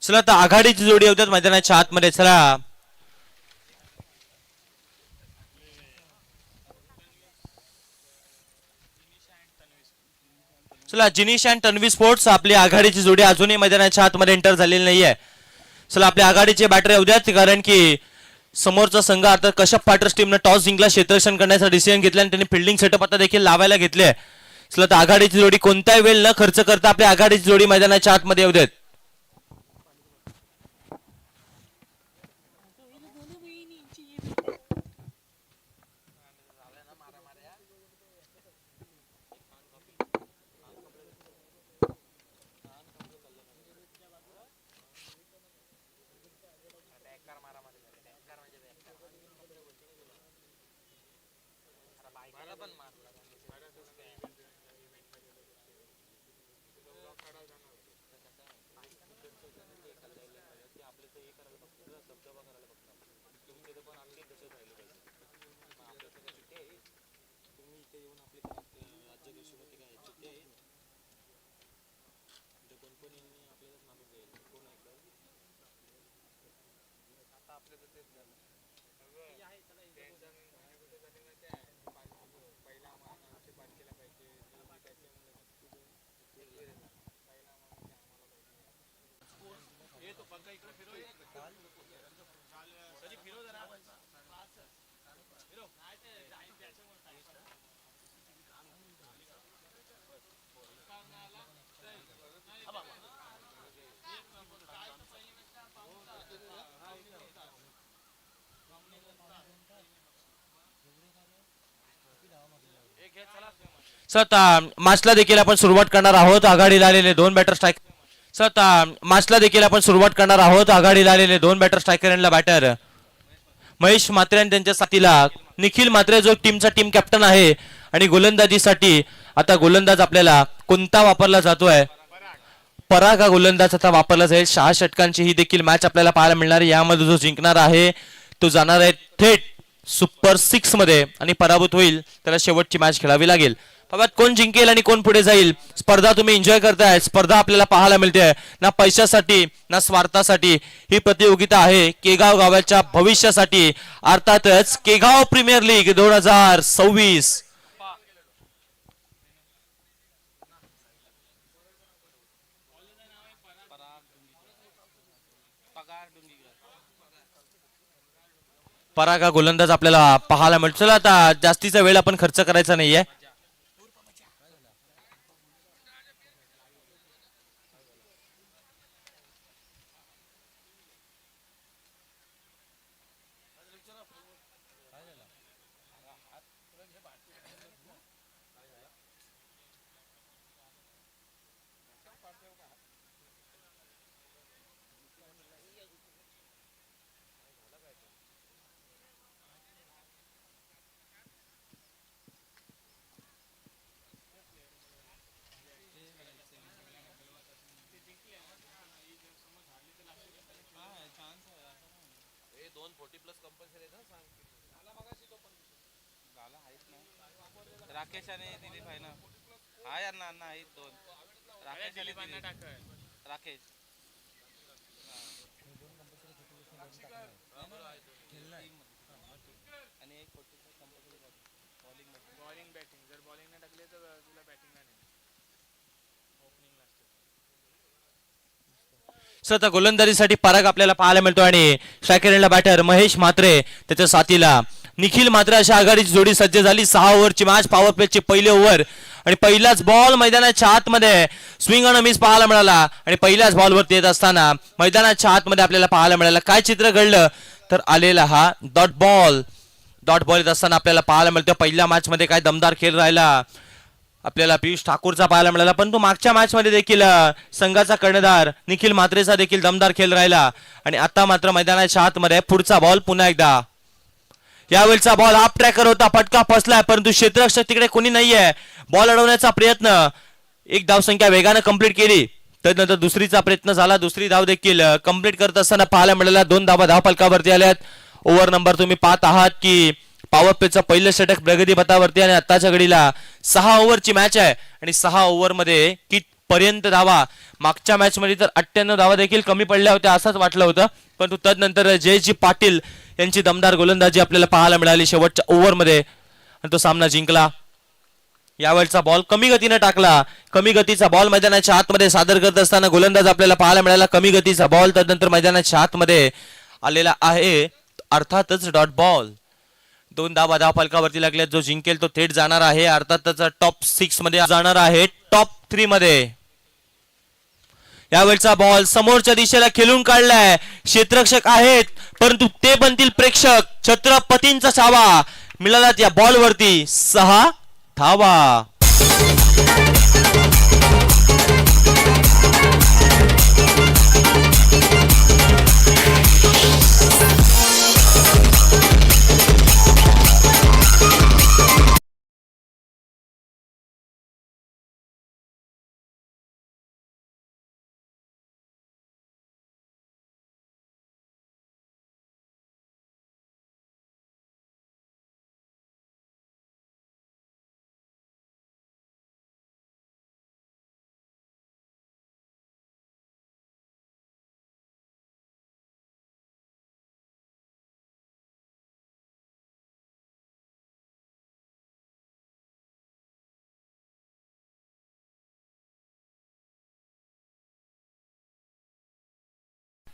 चला आता आघाडीची जोडी होत्यात मैदानाच्या आतमध्ये. चला चला जिनिश अँड तन्वी स्पोर्ट्स आपली आघाडीची जोडी अजूनही मैदानाच्या आतमध्ये एंटर झालेली नाहीये. चला आपल्या आघाडीचे बॅटर येऊ द्यात, कारण की समोरचा संघ आता कश्यप फायटर्स टीमने टॉस जिंकला, क्षेत्ररक्षण करण्याचा डिसिजन घेतला आणि त्यांनी फिल्डिंग सेटअप आता देखील लावायला घेतले. चला तर आघाडीची जोडी कोणताही वेळ न खर्च करता आपल्या आघाडीची जोडी मैदानाच्या आतमध्ये येऊ देत. मॅचला देखील आपण सुरुवात करणार आहोत. आघाडीला आलेले दोन बॅटर स्ट्राईक. मॅचला देखील आपण सुरुवात करणार आहोत. आघाडीला आलेले दोन बॅटर स्ट्रायकर यांना बॅटर महेश म्हात्रे आणि त्यांच्या साथीला निखिल म्हात्रे जो टीमचा टीम कॅप्टन आहे. आणि गोलंदाजीसाठी आता गोलंदाज आपल्याला कोणता वापरला जातोय? पराग हा गोलंदाज आता वापरला जाईल. 6 षटकांची ही देखील मॅच आपल्याला पाहायला मिळणार आहे. यामध्ये जो जिंकणार आहे तो जाणार आहे थेट सुपर 6 मध्ये आणि पराभूत होईल त्याला शेवटची मॅच खेळावी लागेल. बाबा कोण जिंकेल आणि कोण पुढे जाईल स्पर्धा तुम्ही एन्जॉय करताय. स्पर्धा आपल्याला पाहायला मिळते ना पैशासाठी ना स्वार्थासाठी. ही प्रतियोगिता आहे केगाव गावाच्या भविष्यासाठी, अर्थातच केगाव प्रीमियर लीग 2026. पराग हा गोलंदाज आपल्याला पाहायला मिळतो. चला आता जास्तीचा वेळ आपण खर्च करायचा नाहीये. राकेश आणि दिलीप आहे ना. हा यार ना आहेत दोन. राकेश आणि दिलीप. राकेश आणि एक बॉलिंग बॅटिंग. जर बॉलिंग नाही टाकले तर तुला बॅटिंग नाही. सर गोलंदाजीसाठी पराग आपल्याला पाहायला मिळतो आणि स्ट्रायकर बॅटर महेश म्हात्रे त्याच्या साथीला निखिल म्हात्रे अशा आघाडीची जोडी सज्ज झाली. 6 ओव्हरची मॅच, पॉवर प्लेची पहिली ओव्हर आणि पहिलाच बॉल मैदानाच्या आतमध्ये स्विंग आणि मिस पाहायला मिळाला. आणि पहिल्याच बॉलवरती येत असताना मैदानाच्या आतमध्ये आपल्याला पाहायला मिळालं काय चित्र घडलं तर आलेला हा डॉट बॉल येत असताना आपल्याला पाहायला मिळतं. पहिल्या मॅच मध्ये काय दमदार खेळ राहिला आपल्याला पियुष ठाकूरचा पाहायला मिळाला, पण तो मागच्या मॅच मध्ये देखील संघाचा कर्णधार निखिल म्हात्रेचा देखील दमदार खेळ राहिला. आणि आता मात्र मैदानाच्या आतमध्ये पुढचा बॉल पुन्हा एकदा यावेळचा बॉल हाफ ट्रॅकर होता, फटका फसलाय, परंतु क्षेत्ररक्षक तिकडे कोणी नाहीये. बॉल अडवण्याचा प्रयत्न, एक धावसंख्या वेगानं कंप्लीट केली. त्यानंतर दुसरीचा प्रयत्न झाला, दुसरी धाव देखील कंप्लीट करत असताना पाहायला मिळाल्या. 2 धावा धावफलकावरती आल्यात. ओव्हर नंबर तुम्ही पाहत आहात की पॉवर प्लेचं पहिलं षटक प्रगती पथावरती आणि आत्ताच्या घडीला 6 ओव्हरची मॅच आहे आणि 6 ओव्हरमध्ये कितपर्यंत धावा, मागच्या मॅच मध्ये तर 98 धावा देखील कमी पडल्या होत्या असंच वाटलं होतं, परंतु तदनंतर जयजी पाटील यांची दमदार गोलंदाजी आपल्याला पाहायला मिळाली शेवटच्या ओव्हरमध्ये आणि तो सामना जिंकला. यावेळचा बॉल कमी गतीने टाकला, कमी गतीचा बॉल मैदानाच्या आतमध्ये सादर करत असताना गोलंदाज आपल्याला पाहायला मिळाला. कमी गतीचा बॉल तदनंतर मैदानाच्या आतमध्ये आलेला आहे, अर्थातच डॉट बॉल. 2 धावा धावफलकावरती लागल्यात. जो जिंकेल तो थेट जाणार आहे, अर्थातच टॉप 6 मध्ये जाणार आहे, टॉप 3 मध्ये. यावेळचा बॉल समोरच्या दिशेला खेळून काढलाय, क्षेत्ररक्षक आहेत परंतु ते बनतील प्रेक्षक. छत्रपतींचा छावा मिळाला या बॉल वरती. 6 धावा.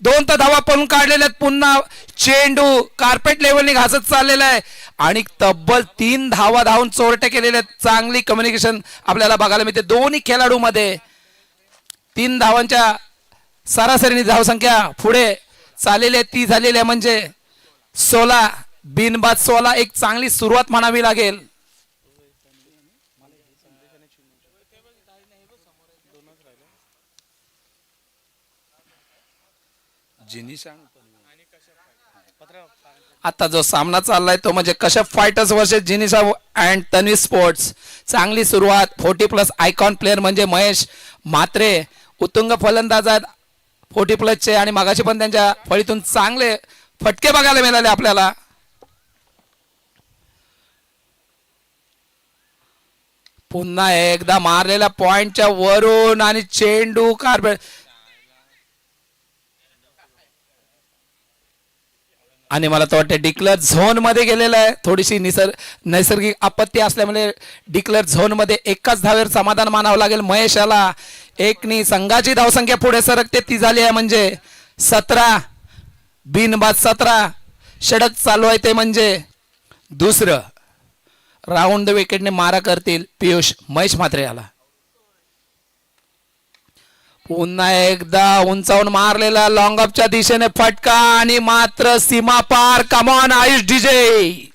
दोन तर धावा पळून काढलेल्या आहेत. पुन्हा चेंडू कार्पेट लेवलने घासत चाललेला आहे आणि तब्बल 3 धावा धावून चोरटे केलेले आहेत. चांगली कम्युनिकेशन आपल्याला बघायला मिळते दोन्ही खेळाडूमध्ये. 3 धावांच्या सरासरीने धावसंख्या पुढे चाललेली आहे, ती झालेली आहे म्हणजे 16 बिनबाद 16. एक चांगली सुरुवात म्हणावी लागेल. आता जो सामना चाललाय तो म्हणजे Kashyap fighters versus Jinisha and Tanvi sports. चांगली सुरुवात. 40+ आयकॉन प्लेअर म्हणजे महेश म्हात्रे उत्तुंग फलंदाज आहेत 40+ चे आणि मागाशी पण त्यांच्या फळीतून चांगले फटके बघायला मिळाले आपल्याला. पुन्हा एकदा मारलेला पॉइंटच्या वरून आणि चेंडू कार्पेट आणि मला तर वाटतं डिक्लेअर झोन मध्ये गेलेला आहे. थोडीशी नैसर्गिक आपत्ती असल्यामुळे डिक्लेअर झोन मध्ये एकाच धावेवर समाधान मानावं लागेल महेशाला. एकनी संघाची धावसंख्या पुढे सरकते, ती झाली आहे म्हणजे 17 बिनबाद 17. षटक चालू आहे ते म्हणजे दुसरं. राऊंड द विकेटने मारा करतील पियुष महेश म्हात्रे याला. पुन्हा एकदा उंचावून मारलेला लॉंग ऑफच्या दिशेने फटका आणि मात्र सीमा पार. Come on Ayush DJ.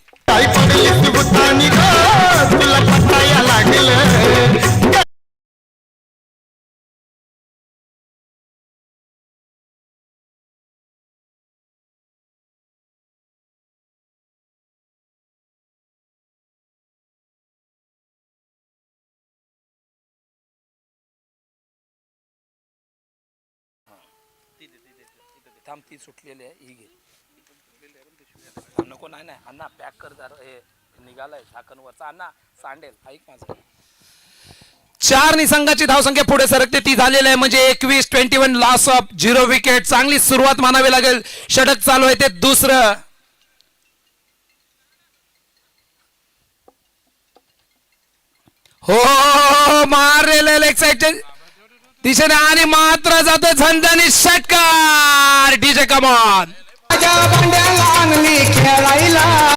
थांब ती सुटलेली आहे ही घे. नको नाही नाही अण्णा पॅक कर जरा. हे निघालाय झाकणवरचा अण्णा सांडेल. ऐक माझं. 4 निसंघाची धावसंख्या पुढे सरकते, ती झालेली आहे म्हणजे 21-21 लॉस ऑफ 0 विकेट. चांगली सुरुवात मानावी लागेल. षटक चालू आहे ते दुसरं. हो मारलेले लेग साईडच्या दिशेने आणि मात्र जातो झणझणीत षटकार. DJ come on. खेळायला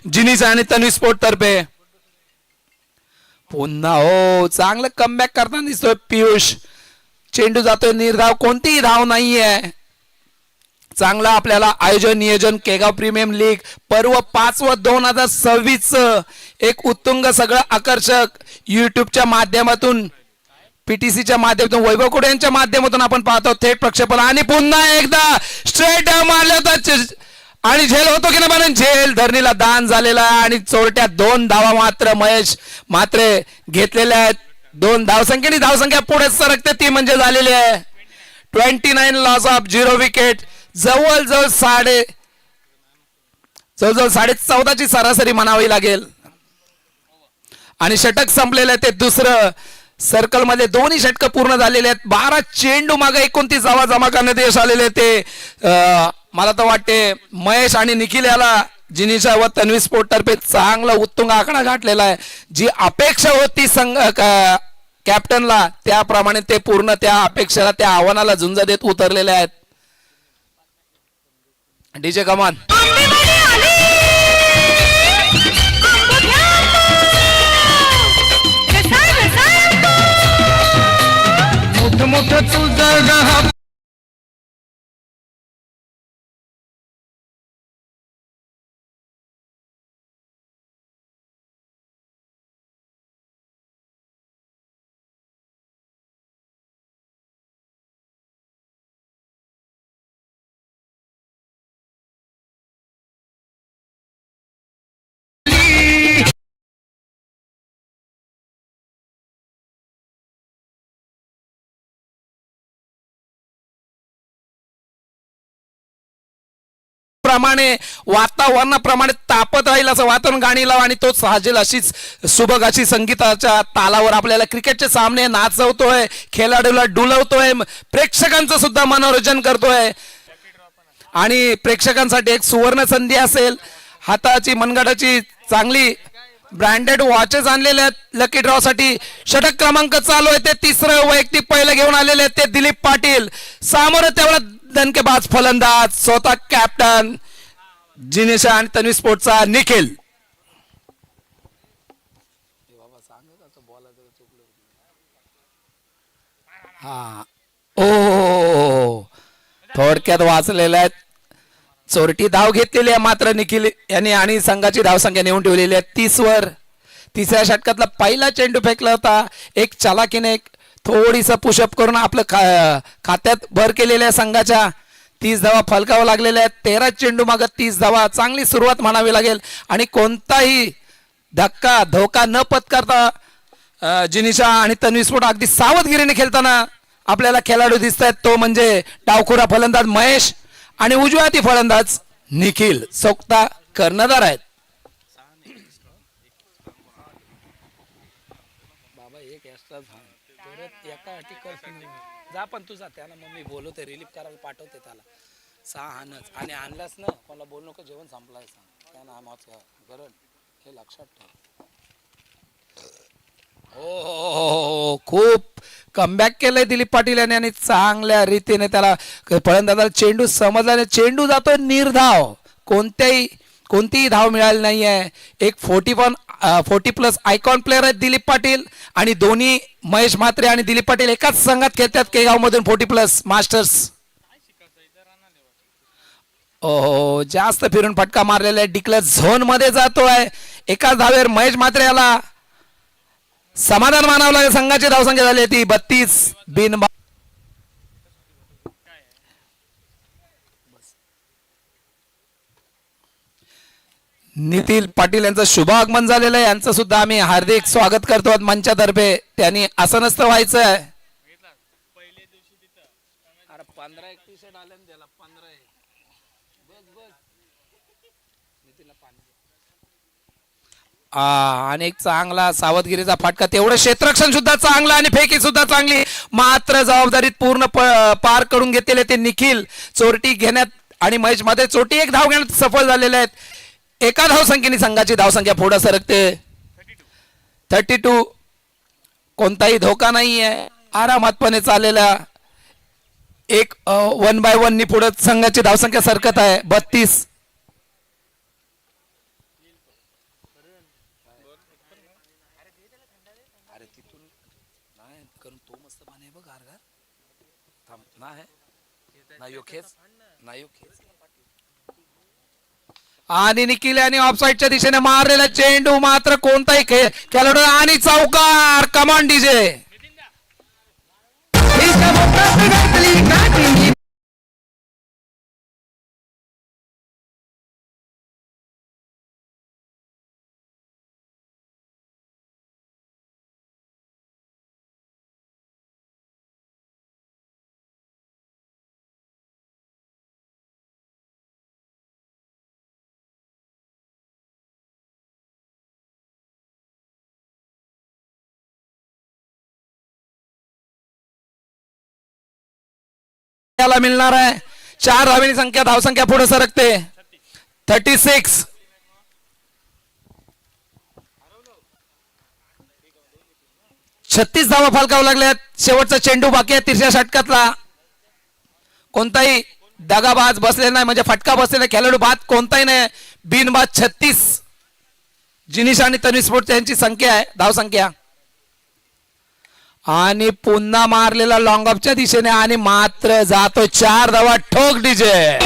जिनीस आणि तन्वी स्पोर्ट तर्फे पुन्हा हो चांगलं कमबॅक करताना दिसतोय पियुष. चेंडू जातोय निर्धाव, कोणतीही धाव नाहीये. चांगलं आपल्याला आयोजन नियोजन केगाव प्रीमियम लीग पर्व 5/2026 एक उत्तुंग सगळं आकर्षक युट्यूबच्या माध्यमातून पीटीसीच्या माध्यमातून वैभव कुडे यांच्या माध्यमातून आपण पाहतो थेट प्रक्षेपण. आणि पुन्हा एकदा स्ट्रेट मारलं होतं आणि झेल होतो की नाही म्हणून झेल धरणीला दान झालेला आहे. आणि चोरट्या 2 धावा मात्र महेश मात्रे घेतलेल्या आहेत. 2 धावसंख्येने धावसंख्या पुढे सरकते ती म्हणजे झालेली आहे 29 लॉस ऑफ 0 विकेट. जवळजवळ 14.5ची सरासरी म्हणावी लागेल. आणि षटक संपलेलं आहे ते दुसरं सर्कल मध्ये. दोन्ही षटक पूर्ण झालेले आहेत. 12 चेंडू मागे 29 धावा जमा करण्यात यश आलेले ते मला तर वाटते महेश आणि निखिल याला जिनिशा व तन्वी स्पोर्ट तर्फे चांगला उत्तुंग आकडा गाठलेला आहे. जी अपेक्षा होती संघ कॅप्टनला त्याप्रमाणे ते पूर्ण त्या अपेक्षेला त्या आव्हानाला झुंज देत उतरलेले आहेत. डीजे कमान मोठं तुझं प्रमाणे वातावरणाप्रमाणे तापत राहील असं वातावरण गाणी लावा आणि तो साजेल अशीच सुबक अशी संगीताच्या तालावर आपल्याला क्रिकेटचे सामने नाचवतोय, खेळाडूला डुलवतोय, प्रेक्षकांचं सुद्धा मनोरंजन करतोय. आणि प्रेक्षकांसाठी एक सुवर्ण संधी असेल. हाताची मनगटाची चांगली ब्रँडेड वॉचेस आणलेले आहेत लकी ड्रॉ साठी. षटक क्रमांक चालू आहे ते तिसरं वैयक्तिक पहिलं घेऊन आलेले आहेत ते दिलीप पाटील. सामोरं तेवढा दणकेबाज फलंदाज स्वतः कॅप्टन जिनेशा आणि तन्वी स्पोर्टचा निखिल. हा ओ थोडक्यात वाचलेल्या आहेत. चोरटी धाव घेतलेली आहे मात्र निखिल यांनी आणि संघाची धावसंख्या नेऊन ठेवलेली आहे 30 वर. तिसऱ्या षटकातला पहिला चेंडू फेकला होता. एक चालाकीने थोडीस पुशअप करून आपलं खात्यात भर केलेल्या संघाच्या 30 धावा फलकावं लागलेल्या आहेत. 13 चेंडू मागं 30 धावा चांगली सुरुवात म्हणावी लागेल. आणि कोणताही धक्का धोका न पत्करता जिनिशा आणि तन्वी स्पोर्ट अगदी सावधगिरीने खेळताना आपल्याला खेळाडू दिसत आहेत. तो म्हणजे डावखुरा फलंदाज महेश आणि उजव्या हाती फलंदाज निखिल सोक्ता कर्णधार आहेत. बाबा एक एक्स्ट्रा एका जा पण तुझा त्याला मम्मी बोलवते रिलीफ करायला पाठवते त्याला 6 हानच आणि आणलास ना मला बोलू नको जेवण संपलाय सांग त्या नामाचं गरज हे लक्षात ठेव. हो खूप कमबॅक केलंय दिलीप पाटील यांनी आणि चांगल्या रीतीने त्याला फलंदाजाला चेंडू समजला. चेंडू जातो निर्धाव. कोणतीही धाव मिळाली नाहीये. एक 40+ आयकॉन प्लेअर आहेत दिलीप पाटील आणि दोन्ही महेश म्हात्रे आणि दिलीप पाटील एकाच संघात खेळतात केगाव मधून 40+ मास्टर्स. ओ जास्त फिरून फटका मारलेला आहे. डिक्लेअर झोन मध्ये जातोय. एकाच धावेवर महेश म्हात्रे याला समाधान मानावं लागेल. संघाची धावसंख्या झाली ती 32 बिन. नितीन पाटील यांचं शुभ आगमन झालेलं आहे. यांचं सुद्धा आम्ही हार्दिक स्वागत करतो मंचातर्फे. त्यांनी असं नसतं व्हायचं. 15-1 टी-शर्ट आले ना त्याला 15 आणि एक चांगला सावधगिरीचा फटका. तेवढं क्षेत्ररक्षण सुद्धा चांगलं आणि फेकी सुद्धा चांगली. मात्र जबाबदारीत पूर्ण पार करून घेतलेले ते निखिल चोरटी घेण्यात आणि महेश मध्ये चोटी एक धाव घेण्यात सफल झालेले आहेत. एका धावसंख्येने संघाची धावसंख्या पुढे सरकते 32. कोणताही धोका नाहीये. आरामातपणे चाललेला एक 1/1 नी पुढे संघाची धावसंख्या सरकत आहे 32. आणि निखिल यांनी ऑफसाईडच्या दिशेने मारलेला चेंडू मात्र कोणताही खेळाडू आणि चौकार. कमान डीजे. याला मिळणार आहे 4 धावेची संख्या. धावसंख्या पुढे सरकते 36. धावा फलकावं लागल्यात. शेवटचा चेंडू बाकी आहे तिसऱ्या षटकातला. कोणताही दगाबाज बसलेला नाही म्हणजे फटका बसलेला खेळाडू बाद कोणताही नाही. बिनबाद 36 जिनिश आणि तन्वी स्पोर्ट यांची संख्या आहे धावसंख्या. आणि पुन्हा मारलेला लॉंग ऑफच्या दिशेने आणि मात्र जातो 4 धावा. ठोक डीजे.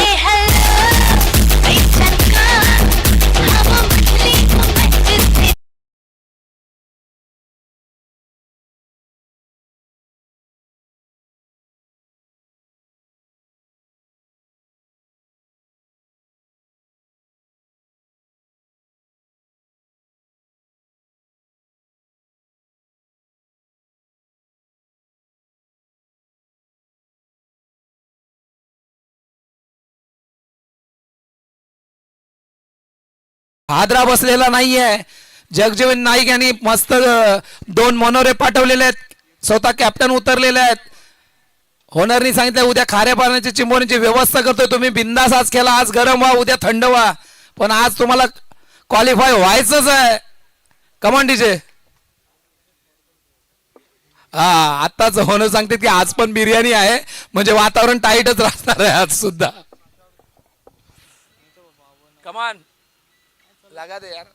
हादरा बसलेला नाहीये. जगजीवन नाईक यांनी मस्त 2 मनोरे पाठवलेले आहेत. स्वतः कॅप्टन उतरलेले आहेत. होनरनी सांगितलं उद्या खाऱ्या पाण्याची चिंबोरीची व्यवस्था करतोय तुम्ही. बिंदास आज खेळा. आज गरम व्हा उद्या थंड व्हा पण आज तुम्हाला क्वालिफाय व्हायचंच आहे. कमान डीजे. हा आताच होणं सांगते की आज पण बिर्याणी आहे म्हणजे वातावरण टाईटच राहणार आहे आज सुद्धा. कमान लगा दे यार.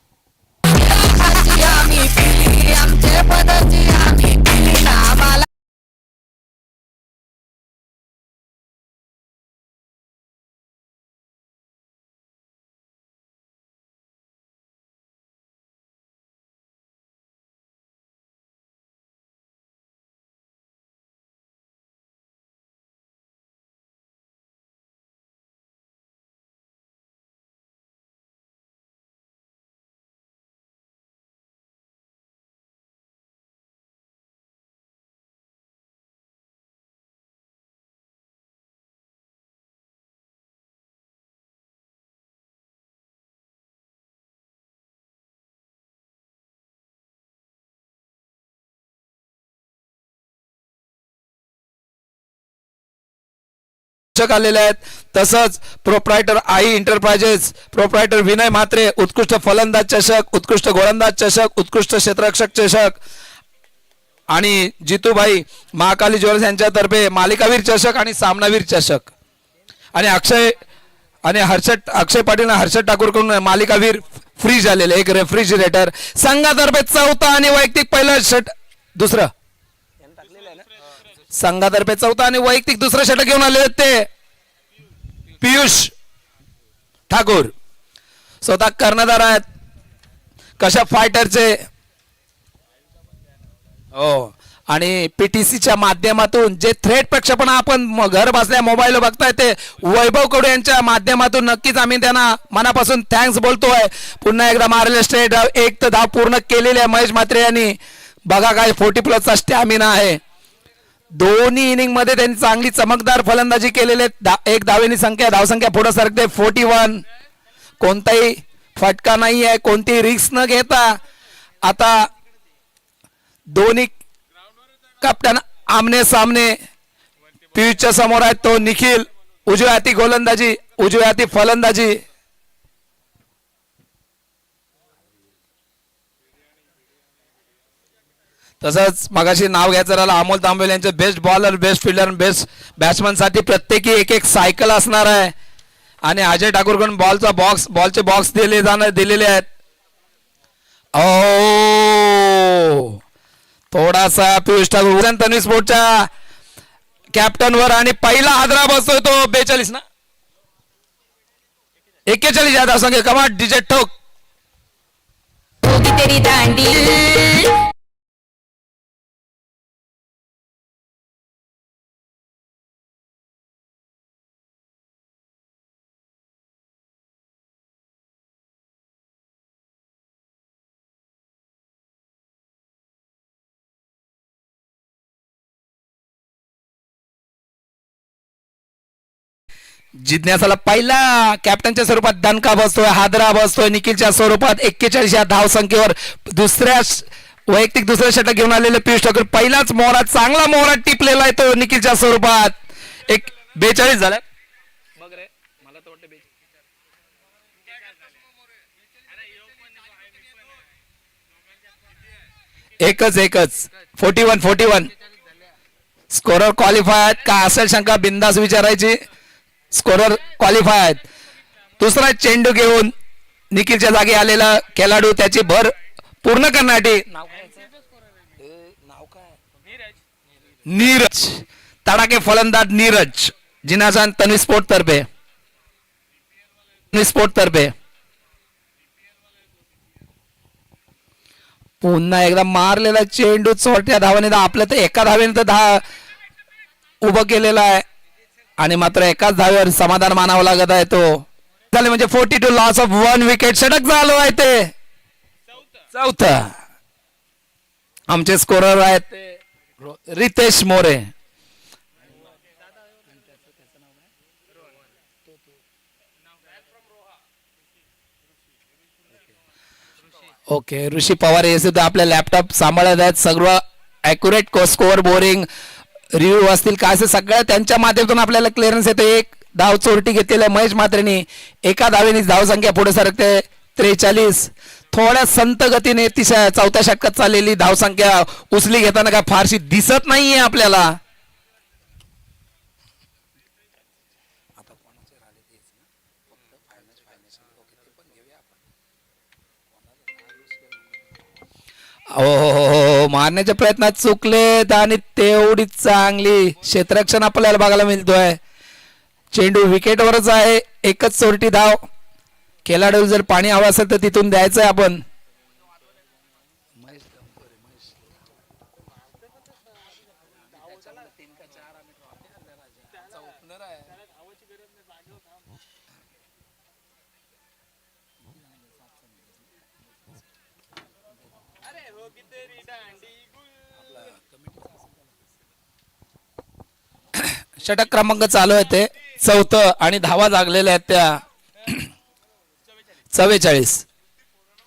आलेले आहेत. तसंच प्रोप्रायटर आई एंटरप्राइजेस प्रोप्रायटर विनय म्हात्रे उत्कृष्ट फलंदाज चषक, उत्कृष्ट गोलंदाज चषक, उत्कृष्ट क्षेत्ररक्षक चषक आणि जितूभाई महाकाली ज्वेलर्स यांच्यातर्फे मालिकावीर चषक आणि सामनावीर चषक आणि अक्षय पाटील हर्षद ठाकूर कडून मालिकावीर फ्रीज आलेले एक रेफ्रिजरेटर. संघातर्फे 4था आणि वैयक्तिक पहिलं दुसरं संघातर्फे 4था आणि वैयक्तिक दुसरं षटक घेऊन आले ते पियुष ठाकूर स्वतः कर्णधार आहेत कशा फायटरचे. हो आणि पीटीसीच्या माध्यमातून जे थ्रेट प्रक्षेपण आपण घर बसल्या मोबाईल बघताय ते वैभव कडू यांच्या माध्यमातून नक्कीच आम्ही त्यांना मनापासून थँक्स बोलतोय. पुन्हा एकदा मारले स्ट्रेट एक तर धाव पूर्ण केलेली आहे महेश म्हात्रे यांनी. बघा काय 40+ स्टॅमिना आहे. दोन्ही इनिंग मध्ये त्यांनी चांगली चमकदार फलंदाजी केलेली आहे. एक धावेची संख्या धावसंख्या पुढे सरकते 41. कोणताही फटका नाही आहे कोणतीही रिस्क न घेता आता दोन्ही कॅप्टन आमने सामने. पियुषच्या समोर आहे तो निखिल. उजव्या हाती गोलंदाजी उजव्या हाती फलंदाजी. तसंच मगाशी नाव घ्यायचं राहिलं अमोल तांबेल यांचे best bowler best fielder best batsman साठी प्रत्येकी एक सायकल असणार आहे. आणि अजय ठाकूरकडून बॉलचे बॉक्स दिलेले आहेत. ओ थोडासा पियुष ठाकूर तन्वी स्पोर्टच्या कॅप्टन वर आणि पहिला हादरा बसतोय तो 42 ना 41 या धावसंख्या कमाट डीजे ठोक होगी तेरी दांडी जिज्ञासाला पहिला कॅप्टनच्या स्वरूपात दणका बसतोय हादरा बसतोय निखिलच्या स्वरूपात 41 या धाव संख्येवर वैयक्तिक दुसऱ्या षटक घेऊन आलेले पियुष ठाकूर पहिलाच मोहरा चांगला मोहरा टिपलेला आहे तो निखिलच्या स्वरूपात 42 झाला एकच 41 स्कोरर क्वालिफाय का असेल शंका बिंदास विचारायची स्कोरर क्वालिफाय आहेत दुसरा चेंडू घेऊन निखिलच्या जागी आलेला खेळाडू त्याची भर पूर्ण करण्यासाठी नीरज तडाके फलंदाज नीरज जिनासान तन्वी स्पोर्ट तर्फे पुन्हा एकदा मारलेला चेंडू चोरट्या धावाने आपल्या तर एका धावेने तर उभं केलेला आहे आणि मात्र एकाच धावेवर समाधान मानावं लागत आहे तो झाले म्हणजे 42 लॉस ऑफ 1 विकेट षटक चालू आहे ते चौथं आमचे स्कोरर आहेत रितेश मोरे ओके ऋषी पवार हे सुद्धा आपल्या लॅपटॉप सांभाळत आहेत सगळं ॲक्युरेट स्कोअर बोरिंग रिव्ह्यू असतील काय असे सगळ्या त्यांच्या माध्यमातून आपल्याला क्लिअरन्स येते एक धाव चोरटी घेतलेल्या महेश म्हात्रेंनी एका धावेने धाव संख्या पुढे सरकते 43 थोड्या संत गतीने चौथ्या षटकात चाललेली धाव संख्या उचली घेताना काय फारशी दिसत नाहीये आपल्याला हो मारण्याच्या प्रयत्नात चुकलेत आणि तेवढी चांगली क्षेत्ररक्षण आपल्याला बघायला मिळतोय चेंडू विकेटवरच आहे एकच चोरटी धाव खेळाडू जर पाणी हवं असेल तर तिथून द्यायचंय आपण षटक क्रमांक चालू आहे ते चौथं आणि धावा जागलेल्या आहेत त्या 44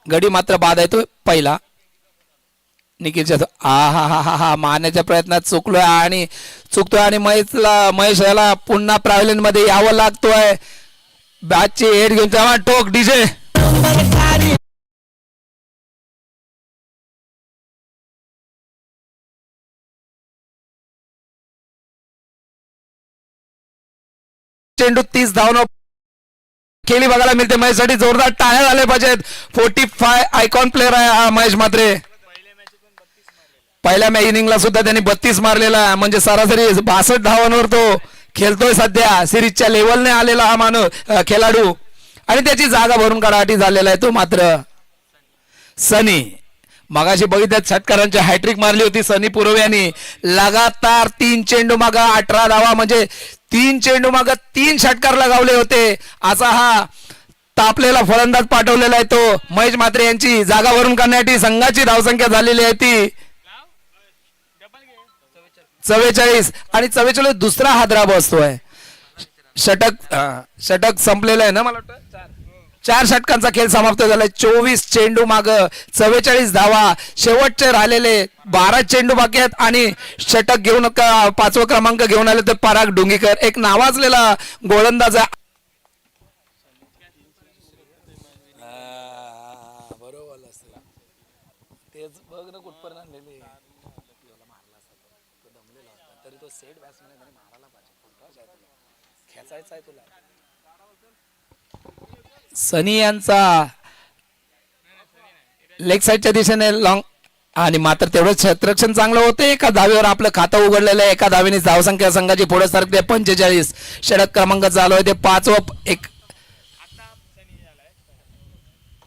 गडी मात्र बाद आहे तो पहिला निखिलच्या हा मारण्याच्या प्रयत्नात चुकतोय आणि महेश याला पुन्हा प्राव्हलिन मध्ये यावं लागतोय बॅटची हेड घेऊन तेव्हा टोक डीजे चेंडू 30 धावनं खेळी बघायला मिळते महेशसाठी जोरदार टाळ्या झाल्या पाहिजेत 45 आयकॉन प्लेअर आहे हा महेश म्हात्रे पहिल्या इनिंगला सुद्धा त्यांनी 32 मारलेला म्हणजे सरासरी 62 धावांवर तो खेळतोय सध्या सिरीजच्या लेवलने आलेला हा खेळाडू आणि त्याची जागा भरून काढासाठी झालेला आहे तो मात्र सनी मगाशी बघितल्यात षटकारांची हॅट्रिक मारली होती सनी पुरवे यांनी लगातार 3 चेंडू मागा 18 धावा म्हणजे 3 चेंडू माग 3 षटकार लगावले होते असा हा तापलेला फलंदाज पाठवलेला आहे तो महेश म्हात्रे यांची जागा भरून काढण्यासाठी संघाची धावसंख्या झालेली आहे ती 44 आणि 44 दुसरा हादरा बसतोय षटक संपलेलं आहे ना मला वाटतं 4 षटकांचा खेळ समाप्त झालाय 24 चेंडू माग 44 धावा शेवटचे राहिलेले 12 चेंडू बाकी आहेत आणि षटक घेऊन 5वा क्रमांक घेऊन आले तर पराग डोंगीकर एक नावाजलेला गोलंदाज सनी यांचा लेग साईडच्या दिशेने लॉंग आणि मात्र तेवढं क्षेत्ररक्षण चांगलं होतं. एका धावेवर आपलं खातं उघडलेलं आहे. एका धावेने धावसंख्या संघाची पुढे सरकते 45. षटक क्रमांक चालू आहे ते 5वं. एक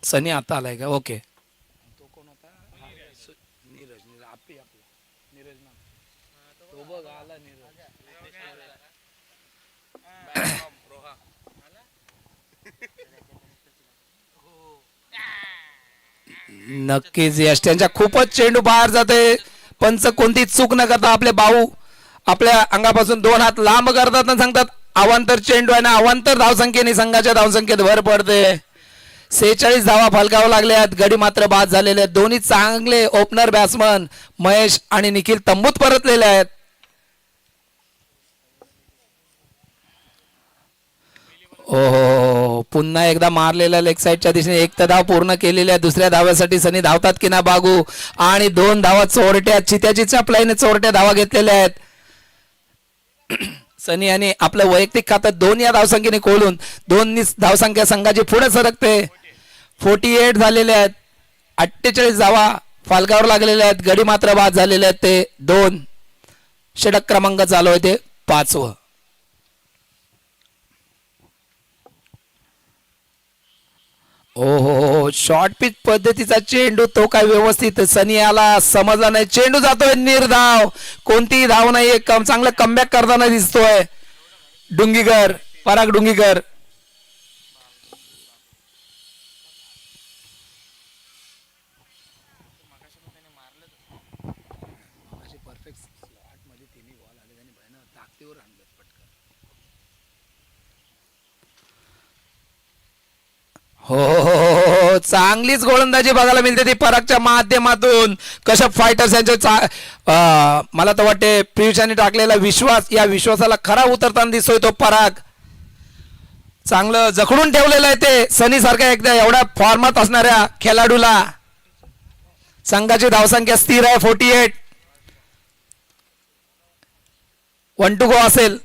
सनी आता आलाय का? ओके. नक्कीच यश त्यांच्या खूपच चेंडू बाहेर जाते. पंच कोणती चूक न करता आपले भाऊ आपल्या अंगापासून 2 हात लांब करतात आणि सांगतात अवांतर चेंडू आहे ना. अवांतर धावसंख्येने संघाच्या धावसंख्येत भर पडते. 46 धावा फलकावं लागल्यात. गडी मात्र बाद झालेले आहेत. दोन्ही चांगले ओपनर बॅट्समन महेश आणि निखिल तंबूत परतलेले आहेत. ओहो, पुन्हा एकदा मारलेला लेग साईडच्या दिशेने. एक तर धाव पूर्ण केलेली आहे. दुसऱ्या धाव्यासाठी सनी धावतात की ना बागू. आणि 2 धावा चोरट्या चित्याची चपलाईने चोरट्या धावा घेतलेल्या आहेत. सनी यांनी आपलं वैयक्तिक खातं 2 या धावसंख्येने खोलून 2 धावसंख्या संघाची पुढे सरकते. 48 झालेले आहेत. 48 धावा फालकावर लागलेल्या आहेत. गडी मात्र बाद झालेले आहेत ते 2. षटक क्रमांक चालू आहे ते 5वं. ओहो, शॉर्ट पिच पद्धतीचा चेंडू तो काय व्यवस्थित सनी याला समजला नाही. चेंडू जातोय निर्धाव. कोणतीही धाव नाही. चांगलं कमबॅक करताना दिसतोय डुंगीकर, पराग डुंगीकर. हो, चांगलीच गोलंदाजी बघायला मिळते ती परागच्या माध्यमातून. कशा फायटर्स यांचे मला तर वाटते पियुष यांनी टाकलेला विश्वास, या विश्वासाला खरा उतरताना दिसतोय तो पराग. चांगलं जखडून ठेवलेलं आहे ते सनी सारख्या एकदा एवढ्या फॉर्मात असणाऱ्या खेळाडूला. संघाची धावसंख्या स्थिर आहे 48. 1 to go असेल.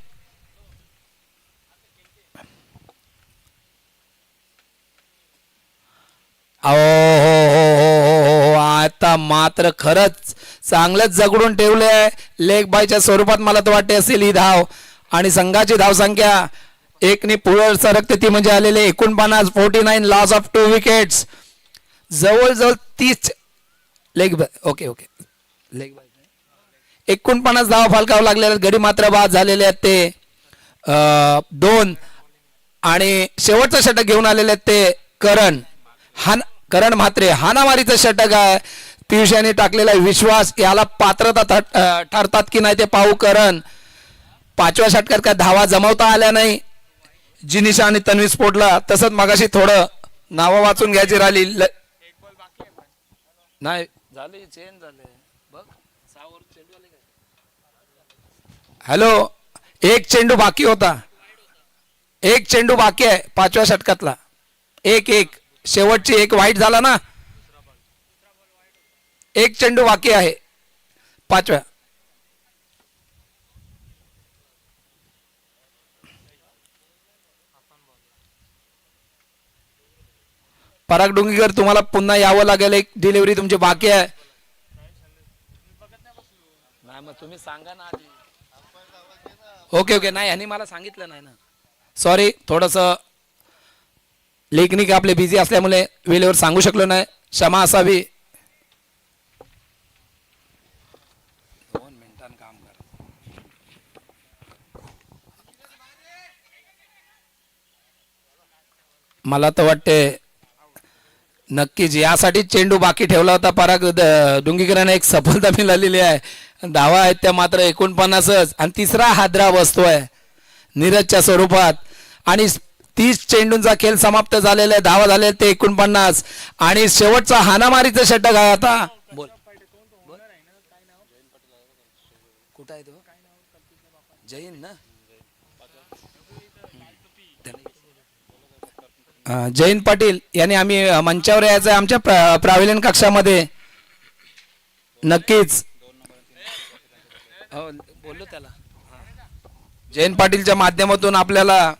आता मात्र खरंच चांगलंच जगडून ठेवलंय. लेग बायच्या स्वरूपात मला तर वाटते असेल ही धाव. आणि संघाची धावसंख्या 1 ने पुढे सरकते ती म्हणजे आलेले 49. 49 लॉस ऑफ 2 विकेट्स. जवळजवळ 30 लेग. ओके लेग बाय 49 धावा फालकावं लागलेल्या. गडी मात्र बाद झालेले आहेत ते 2. आणि शेवटचं षटक घेऊन आलेले आहेत ते करण म्हात्रे. हानामारीचं षटक आहे. पियुष यांनी टाकलेला विश्वास याला पात्रता ठरतात की नाही ते पाहू. करण 5व्या षटकात काय धावा जमवता आल्या नाही जिनिशा आणि तन्वी स्पोर्टला. तसंच मगाशी थोडं नावं वाचून घ्यायची राहिली. नाही झाली चेंज झाले बघ. हॅलो, 1 चेंडू बाकी होता. 1 चेंडू बाकी आहे 5व्या षटकातला. 1 शेवटची 1 वाईट झाला ना. 1 चेंडू बाकी आहे 5व्या. पराग डुंगीकर तुम्हाला पुन्हा यावं लागेल. 1 डिलिव्हरी तुमची बाकी आहे. नाही मग तुम्ही सांगा ना आधी. ओके नाही यांनी मला सांगितलं नाही ना. सॉरी, थोडस लेखनिक आपले बिझी असल्यामुळे वेळेवर सांगू शकलो नाही. क्षमा असावी. 2 मिनिटांनी काम कर. मला तर वाटते नक्कीच यासाठी चेंडू बाकी ठेवला होता. पराग डुंगीकरांना एक सफलता मिळालेली आहे. धावा आहेत त्या मात्र 49च. आणि 3रा हादरा बसतोय नीरजच्या स्वरूपात. आणि 30 चेंडूंचा खेळ समाप्त झालेला आहे. धावा झाले ते 49. आणि शेवटचा हानामारीचं षटक आहे आता. बोल कुठं आहे तो? जैन ना. जयंत पाटील यांनी आम्ही मंचावर यायचं आहे आमच्या प्राविलियन कक्षामध्ये. नक्कीच बोललो त्याला. जयंत पाटीलच्या माध्यमातून आपल्याला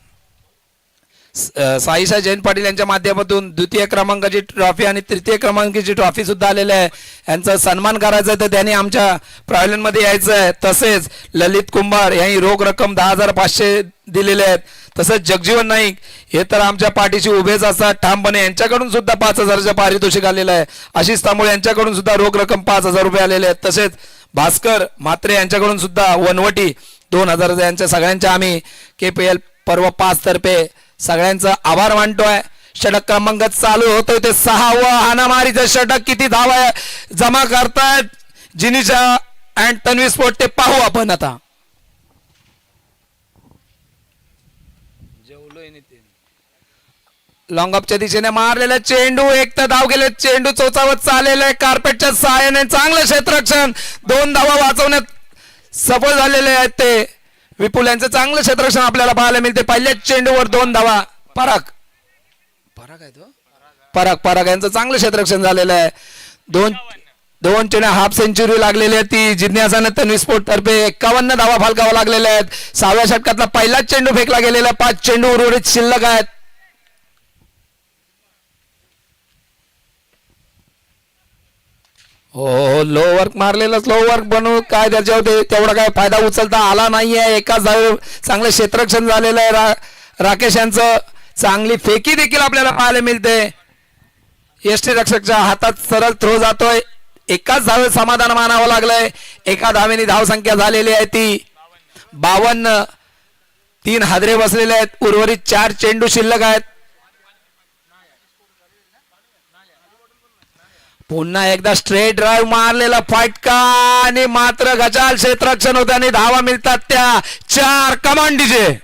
साईशा जैन पाटील यांच्या माध्यमातून द्वितीय क्रमांकाची ट्रॉफी आणि तृतीय क्रमांकाची ट्रॉफी सुद्धा आलेली आहे. यांचा सन्मान करायचा आहे तर त्यांनी आमच्या प्रायव्हलिनमध्ये यायचं आहे. तसेच ललित कुंभार यांनी रोख रक्कम 10,500 दिलेले आहेत. तसंच जगजीवन नाईक हे तर आमच्या पाठीशी उभेच असतात ठामपणे. यांच्याकडून सुद्धा 5,000चं पारितोषिक आलेलं आहे. आशिष तांबोळे यांच्याकडून सुद्धा रोख रक्कम 5,000 रुपये आलेले आहेत. तसेच भास्कर म्हात्रे यांच्याकडून सुद्धा वनवटी 2,000 यांच्या सगळ्यांच्या आम्ही KPL पर्व 5 तर्फे सगळ्यांचं आभार मानतोय. षटक क्रमांक चालू होतोय ते 6वं हाणामारीचं षटक. किती धावा जमा करतायत जिनिशा अँड तन्वी स्पोर्ट ते पाहू आपण आता. लॉंगअपच्या दिशेने मारलेला चेंडू एक तर धाव गेले. चेंडू चोचावत चाललेला आहे. कार्पेटच्या सहाय्याने चांगलं क्षेत्ररक्षण 2 धावा वाचवण्यात सफळ झालेले आहेत ते विपुल यांचं चांगलं क्षेत्ररक्षण आपल्याला पाहायला मिळते. पहिल्याच चेंडूवर 2 धावा. पराग यांचं चांगलं क्षेत्ररक्षण झालेलं आहे. दोन चेंडू हाफ सेंचुरी लागलेली आहे ती जिज्ञासाने तन्वी स्पोर्ट तर्फे 51 धावा फलकावा लागलेल्या आहेत. 6व्या षटकातला पहिलाच चेंडू फेकला गेलेला. 5 चेंडू उर्वरित शिल्लक आहेत. हो लो वर्क मारलेलं स्लो वर्क बनवून काय त्याच्यावर तेवढा काय फायदा उचलता आला नाहीये. एकाच धावे चांगलं क्षेत्ररक्षण झालेलं आहे राकेश यांचं. चांगली फेकी देखील आपल्याला पाहायला मिळते. यष्टी रक्षकच्या हातात सरळ थ्रो जातोय. एकाच धावे समाधान मानावं लागलंय. एका धावेने धावसंख्या झालेली आहे ती 52. 3 हादरे बसलेले आहेत. उर्वरित 4 चेंडू शिल्लक आहेत. पुन्हा एकदा स्ट्रेट ड्राईव्ह मारलेला फटका आणि मात्र गजाल क्षेत्ररक्षण होते आणि धावा मिळतात त्या 4. Command DJ.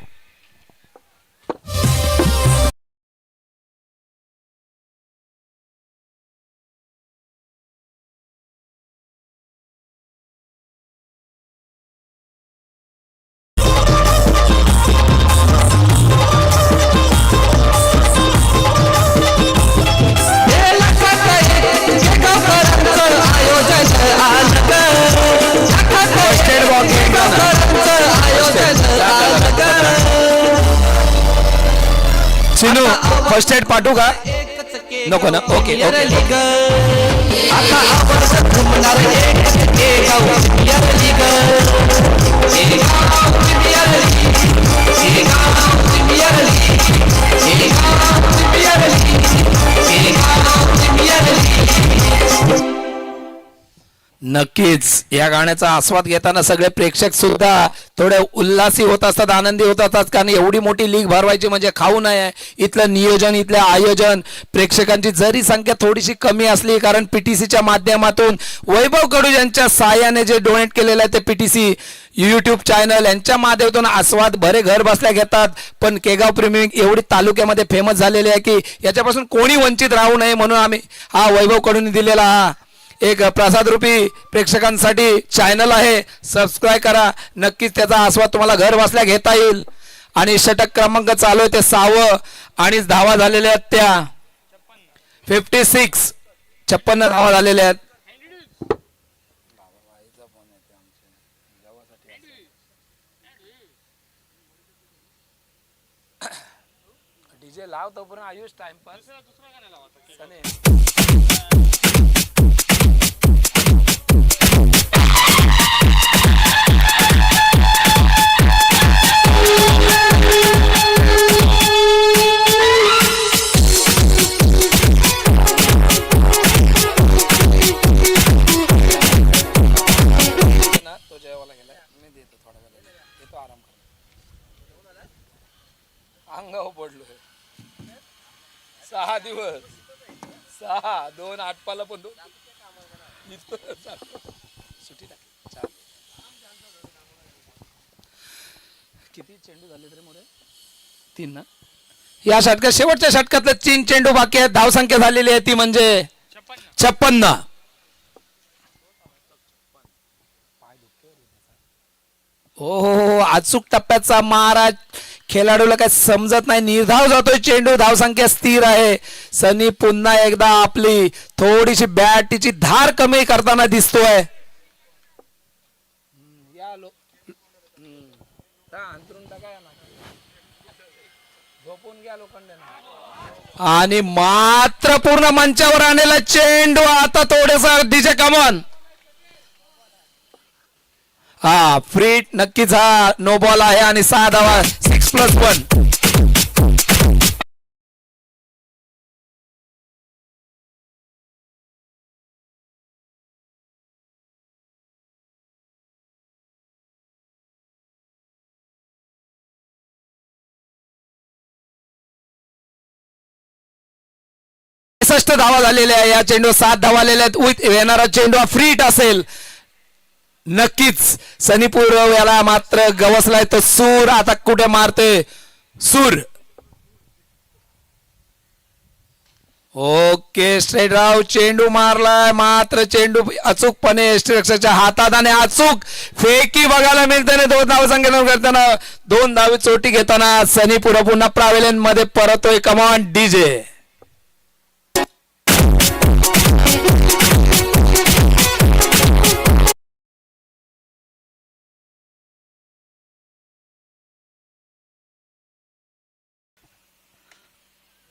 Sinu first aid पाठवू का नको ना. ओके नक्कीच या गाण्याचा आस्वाद घेताना सगळे प्रेक्षक सुद्धा थोडे उल्हासी होत असतात, आनंदी होत असतात. कारण एवढी मोठी लीग भरवायची म्हणजे खाऊ नये. इथलं नियोजन, इथलं आयोजन, प्रेक्षकांची जरी संख्या थोडीशी कमी असली कारण PTCच्या माध्यमातून वैभव कडू यांच्या सहाय्याने जे डोनेट केलेलं आहे ते PTC YouTube चॅनल यांच्या माध्यमातून आस्वाद भरे घर बसल्या घेतात. पण केगाव प्रेमी एवढी तालुक्यामध्ये फेमस झालेली आहे की याच्यापासून कोणी वंचित राहू नये म्हणून आम्ही हा वैभव कडून दिलेला हा एक प्रसाद रूपी प्रेक्षकांसाठी चॅनल आहे. सबस्क्राईब करा. नक्कीच त्याचा आस्वाद तुम्हाला घर बसल्या घेता येईल. आणि षटक क्रमांक चालू आहे ते 6वं आणि धावा झालेल्या आहेत त्या 56. 56 धावा झालेल्या आहेत. डीजे लाव तोपर्यंत आयुष टाइमपास. अंगावर पडलो 6 दिवस 6 2 8 पण सुट्टी किती चेंडू झाले तरी मोठे 3 ना. या षटकात शेवटच्या षटकातले 3 चेंडू बाकी आहेत. धावसंख्या झालेली आहे ती म्हणजे 56. हो अचूक टप्प्याचा महाराज खेळाडूला काय समजत नाही. निर्धाव जातोय चेंडू. धावसंख्या स्थिर आहे. सनी पुन्हा एकदा आपली थोडीशी बॅटीची धार कमी करताना दिसतोय. झोपून घ्या लोकांना. आणि मात्र पूर्ण मंचावर आणलेला चेंडू आता थोडस डीजे कमॉन. हा फ्री नक्कीच हा नो बॉल आहे आणि 6 धावा 6+1. धावा झालेल्या आहे या चेंडू 7 धावा आलेल्या आहेत. विथ येणारा चेंडू फ्री हिट असेल नक्कीच. सनीपूर याला मात्र गवसलाय तर सूर आता कुठे मारते सूर. ओके स्ट्रेट राव चेंडू मारलाय मात्र चेंडू अचूकपणे यष्टीरक्षकाच्या हातात आणि अचूक फेकी बघायला मिळते. 2 धाव संकलन करताना 2 धावे चोटी घेताना सनीपूर पुन्हा प्रावेलियन मध्ये परतोय. Come on DJ.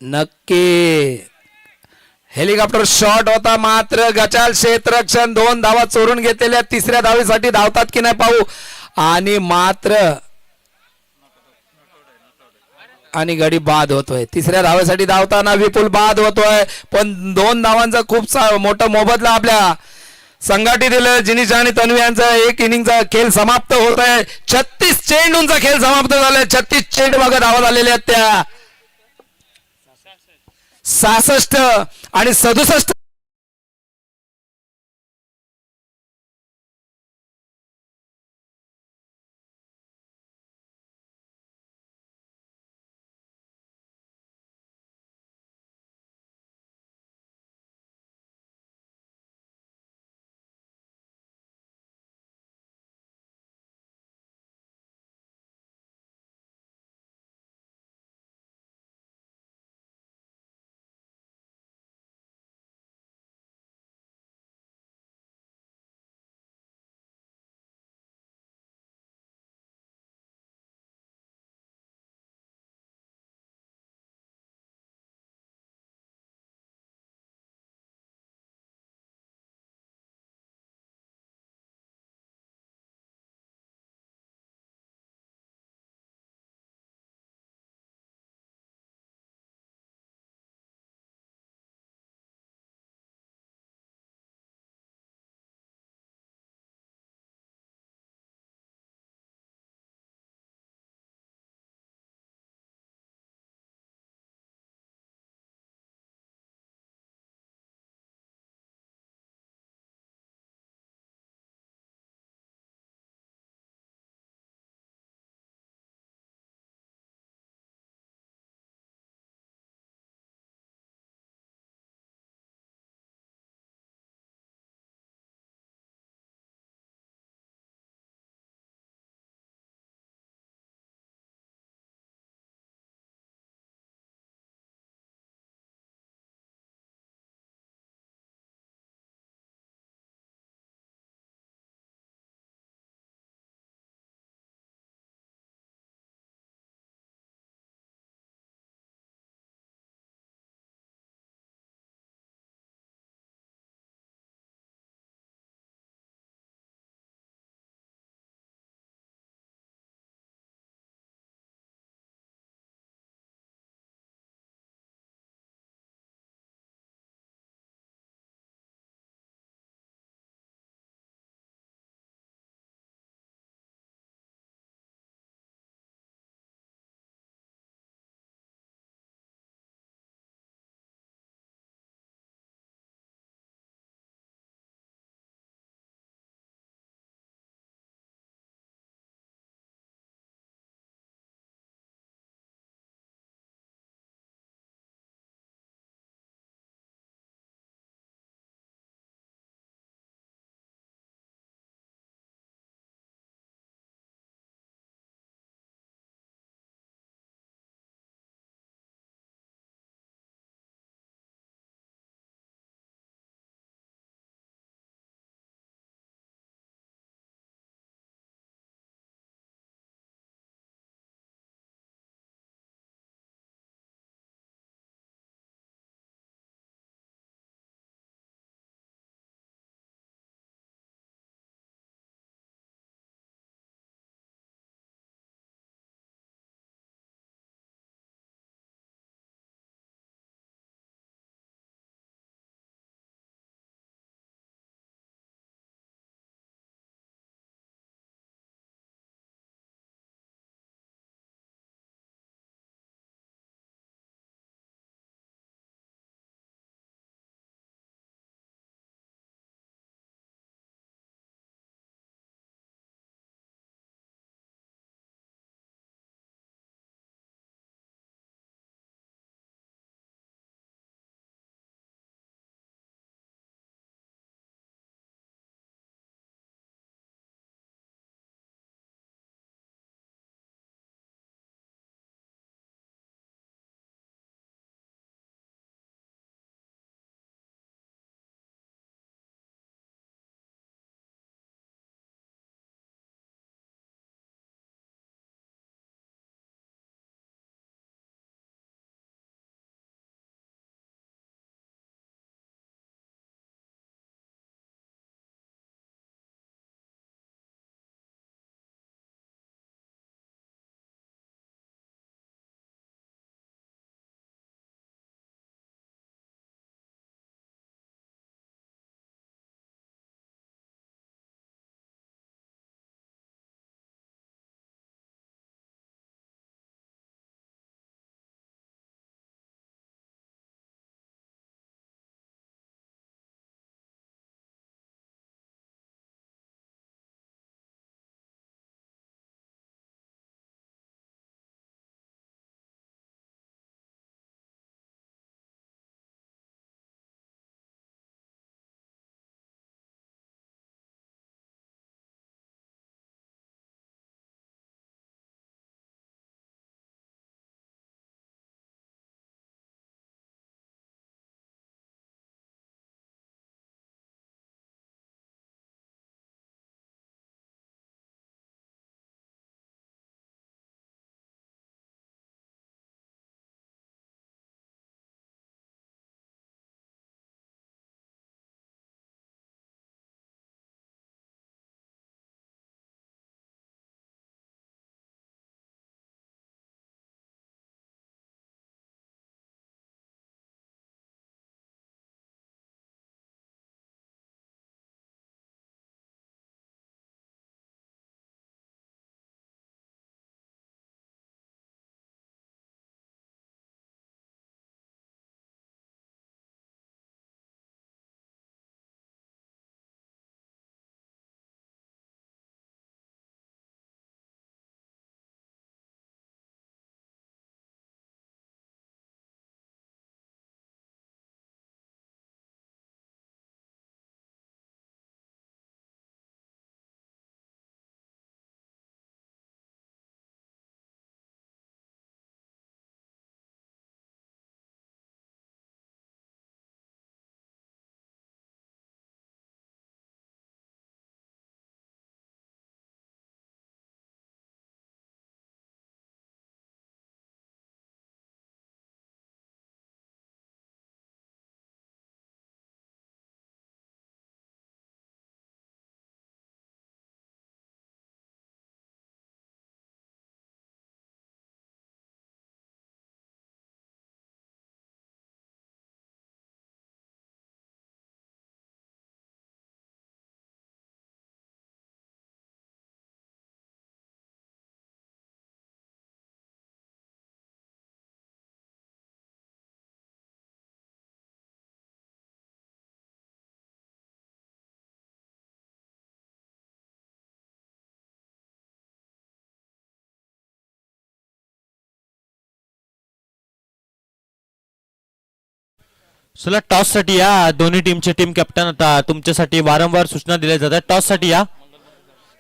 नक्की हेलिकॉप्टर शॉट होता मात्र गचाल क्षेत्ररक्षण 2 धावा चोरून घेतलेल्या. 3ऱ्या धावेसाठी धावतात की नाही पाहू. आणि मात्र आणि गडी बाद होतोय. 3ऱ्या धावेसाठी धावताना विपुल बाद होतोय पण 2 धावांचा खूप मोठा मोबदला आपल्या संघाटीतील जिनीश आणि तन्वी यांचा 1 इनिंगचा खेळ समाप्त होत आहे. 36 चेंडूंचा खेळ समाप्त झालाय. 36 चेंडू बघा धावा झालेल्या आहेत त्या 66 आणि 67 चला टॉस साठी या दोन्ही टीमचे टीम कॅप्टन आता तुमच्यासाठी वारंवार सूचना दिल्या जातात टॉस साठी या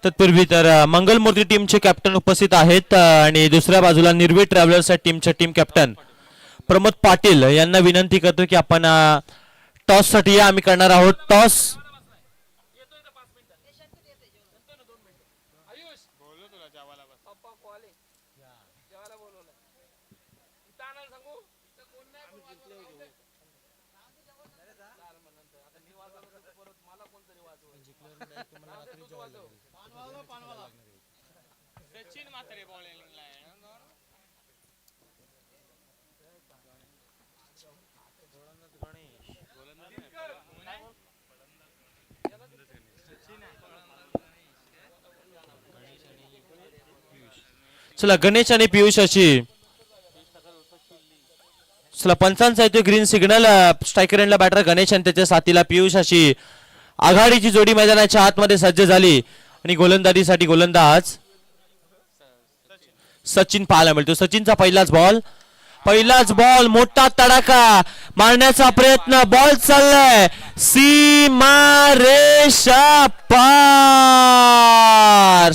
तत्पूर्वी तर मंगलमूर्ती टीमचे कॅप्टन उपस्थित आहेत आणि दुसऱ्या बाजूला निर्वे ट्रॅव्हलर्स टीमचे टीम कॅप्टन प्रमोद पाटील यांना विनंती करतो की आपण टॉस साठी या आम्ही करणार आहोत टॉस सचिन मात्र बॉलिंगला चला गणेश आणि पियुष अशी चला पंचांचा येतो ग्रीन सिग्नल स्ट्रायकर एंडला बॅटर गणेश आणि त्याच्या साथीला पियुष अशी आघाडीची जोडी मैदानाच्या आतमध्ये सज्ज झाली आणि गोलंदाजीसाठी गोलंदाज सचिन पाहायला मिळतो सचिनचा पहिलाच बॉल मोठा तडाखा मारण्याचा प्रयत्न बॉल चाललाय सीमा रेषा पार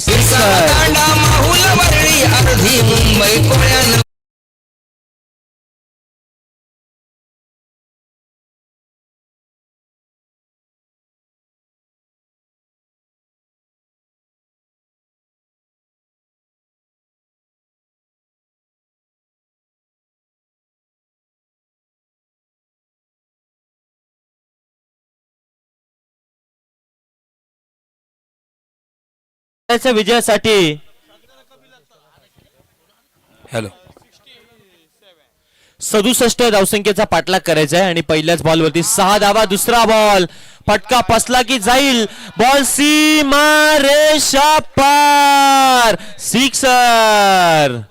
विजयासाठी हॅलो 67 धावसंख्येचा पाठलाग करायचा आहे आणि पहिल्याच बॉलवरती 6 धावा दुसरा बॉल फटका पसला की जाईल बॉल सीमा रेषा पार सिक्सर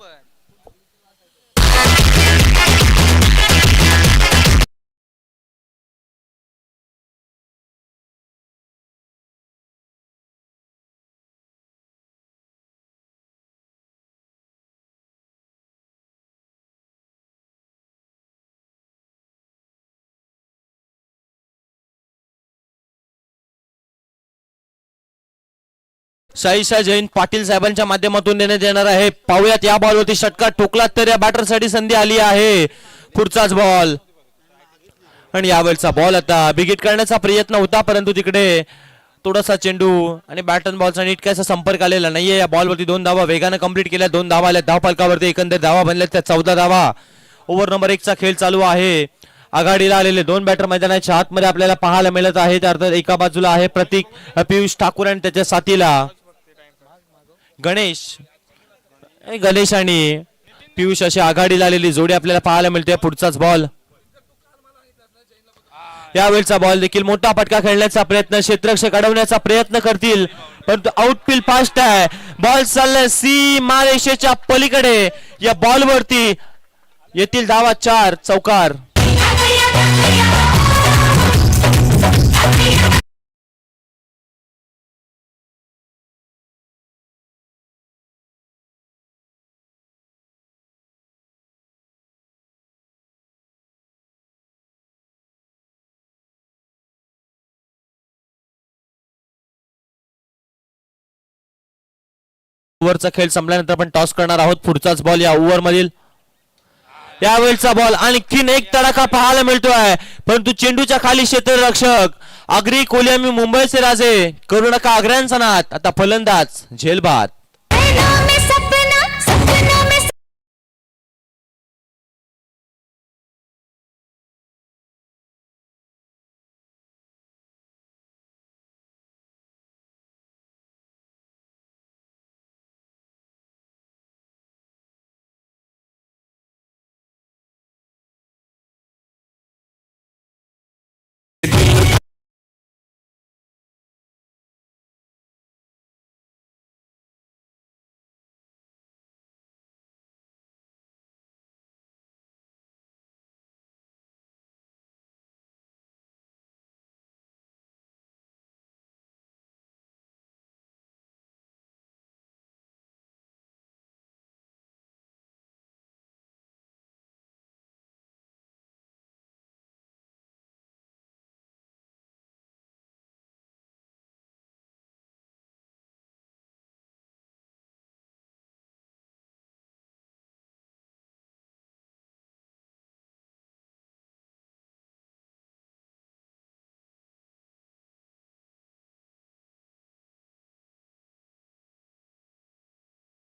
शाहीशा जैन पाटील साहेबांच्या माध्यमातून देण्यात येणार आहे पाहूयात या बॉलवरती षटकार ठोकला तर या बॅटरसाठी संधी आली आहे पुढचाच बॉल आणि यावेळचा बॉल आता बिगिट करण्याचा प्रयत्न होता परंतु तिकडे थोडासा चेंडू आणि बॅट अँड बॉलचा नीट कायचा संपर्क आलेला नाहीये या बॉलवरती 2 धावा वेगाने कंप्लीट केल्या 2 धावा आल्या धावफलकावरती एकंदर धावा बनल्या त्या 14 धावा ओव्हर नंबर 1 चा खेळ चालू आहे आघाडीला आलेले 2 बॅटर मैदानाच्या आतमध्ये आपल्याला पाहायला मिळत आहेत अर्थात एका बाजूला आहे प्रतीक पियुष ठाकूर आणि त्याच्या साथीला गणेश आणि पियुष अशी आघाडीला आलेली जोडी आपल्याला पाहायला मिळते पुढचाच बॉल यावेळचा बॉल देखील मोठा फटका खेळण्याचा प्रयत्न क्षेत्ररक्षक अडवण्याचा प्रयत्न करतील परंतु आउटफील्ड फास्ट आहे बॉल चाललाय सीमारेषेच्या पलीकडे या बॉलवरती येथील धावा 4 चौकार ओव्हरचा खेळ संपल्यानंतर आपण टॉस करणार आहोत पुढचाच बॉल या ओव्हर मधील यावेळचा बॉल आणखीन एक तडाखा पाहायला मिळतोय परंतु चेंडूच्या खाली क्षेत्ररक्षक आगरी कोलियामी मुंबईचे राजे करू नका आग्र्यांचा नाथ आता फलंदाज झेलबाद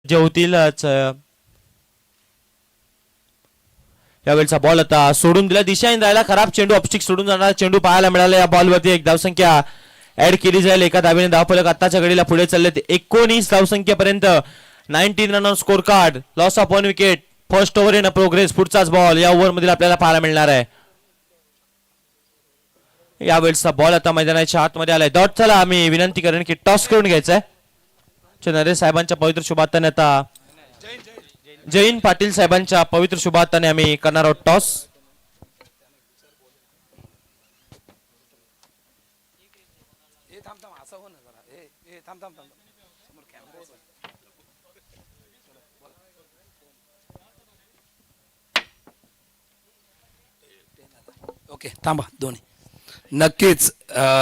जे होतीलच. यावेळचा बॉल आता सोडून दिला, दिशाहीन राहिला, खराब चेंडू, ऑप्स्टिक सोडून जाणार चेंडू पाहायला मिळाला. या बॉलवरती एक धावसंख्या ऍड केली जाईल. एका धावेने धावफलक आताच्या घडीला पुढे चालले 19 धावसंख्येपर्यंत. 19 run on scorecard, loss of 1 wicket, first over in a progress. पुढचाच बॉल या ओव्हर मध्ये आपल्याला पाहायला मिळणार आहे. यावेळेचा बॉल आता मैदानाच्या आतमध्ये आलाय. डॉट चला आम्ही विनंती करेन की टॉस करून घ्यायचंय. नरेश साहेबांच्या पवित्र शुभाताने आता जैन पाटील साहेबांच्या पवित्र शुभाताने आम्ही करणार आहोत टॉस. ओके थांबा दोन्ही. नक्कीच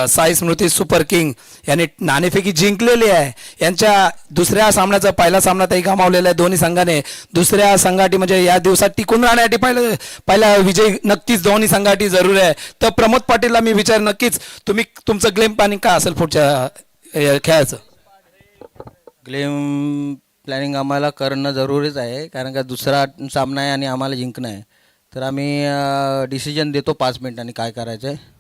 साई स्मृती सुपर किंग यांनी नाणेफेकी जिंकलेली आहे. यांच्या दुसऱ्या सामन्याचा पहिला सामना तेही गमावलेला आहे दोन्ही संघाने. दुसऱ्या संघाटी म्हणजे या दिवसात टिकून राहण्यासाठी पहिला विजय नक्कीच दोन्ही संघाटी जरूर आहे. तर प्रमोद पाटीलला मी विचार नक्कीच तुम्ही तुमचं गेम प्लॅनिंग काय असेल पुढच्या खेळाचं? गेम प्लॅनिंग आम्हाला करणं जरुरीच आहे, कारण का दुसरा सामना आहे आणि आम्हाला जिंकणं आहे. तर आम्ही डिसिजन देतो 5 मिनिटांनी काय करायचं आहे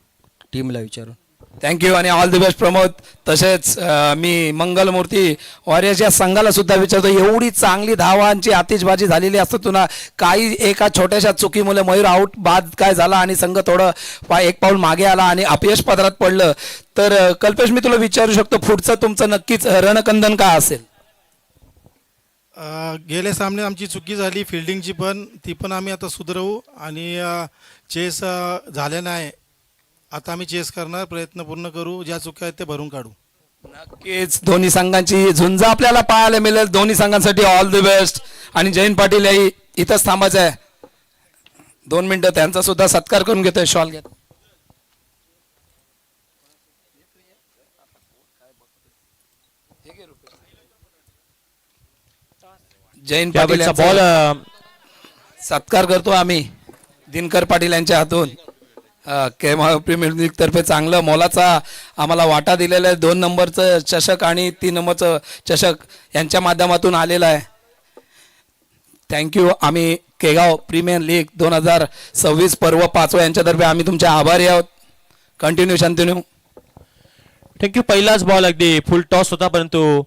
टीमला विचारून. थँक्यू आणि ऑल द बेस्ट प्रमोद. तसेच मी मंगलमूर्ती वॉरियर्स या संघाला सुद्धा विचारतो, एवढी चांगली धावांची आतिषबाजी झालेली असतं तुला, काही एका छोट्याशा चुकीमुळे मयूर आऊट बाद काय झाला आणि संघ थोडं एक पाऊल मागे आला आणि अपयश पदरात पडलं. तर कल्पेश मी तुला विचारू शकतो पुढचं तुमचं नक्कीच रणकंदन काय असेल? गेल्या सामने आमची चुकी झाली फिल्डिंगची, पण ती पण आम्ही आता सुधारवू आणि चेस झाले नाही. आता आम्ही चेस करणार, प्रयत्न पूर्ण करू, ज्या चुक्या आहेत ते भरून काढू. नक्कीच दोन्ही संघांची झुंज आपल्याला पाहायला मिळेल. दोन्ही संघांसाठी ऑल द बेस्ट. आणि जयंत पाटील याही इथंच थांबायचं आहे. 2 मिनिटं त्यांचा सुद्धा सत्कार करून घेतोय. शॉल घेत जयंत पाटील यावेळचा यांचा बॉल सत्कार करतो आम्ही दिनकर पाटील यांच्या हातून. प्रीमियर लीग तर्फे चांगलं मोलाचा आम्हाला वाटा दिलेला आहे. 2 नंबरचं चषक आणि 3 नंबरचं चषक यांच्या माध्यमातून आलेला आहे. थँक्यू. आम्ही केगाव प्रीमियर लीग 2026 पर्व 5 यांच्यातर्फे आम्ही तुमचे आभारी आहोत. कंटिन्यू शांतनू. थँक्यू. पहिलाच बॉल अगदी फुल टॉस होता, परंतु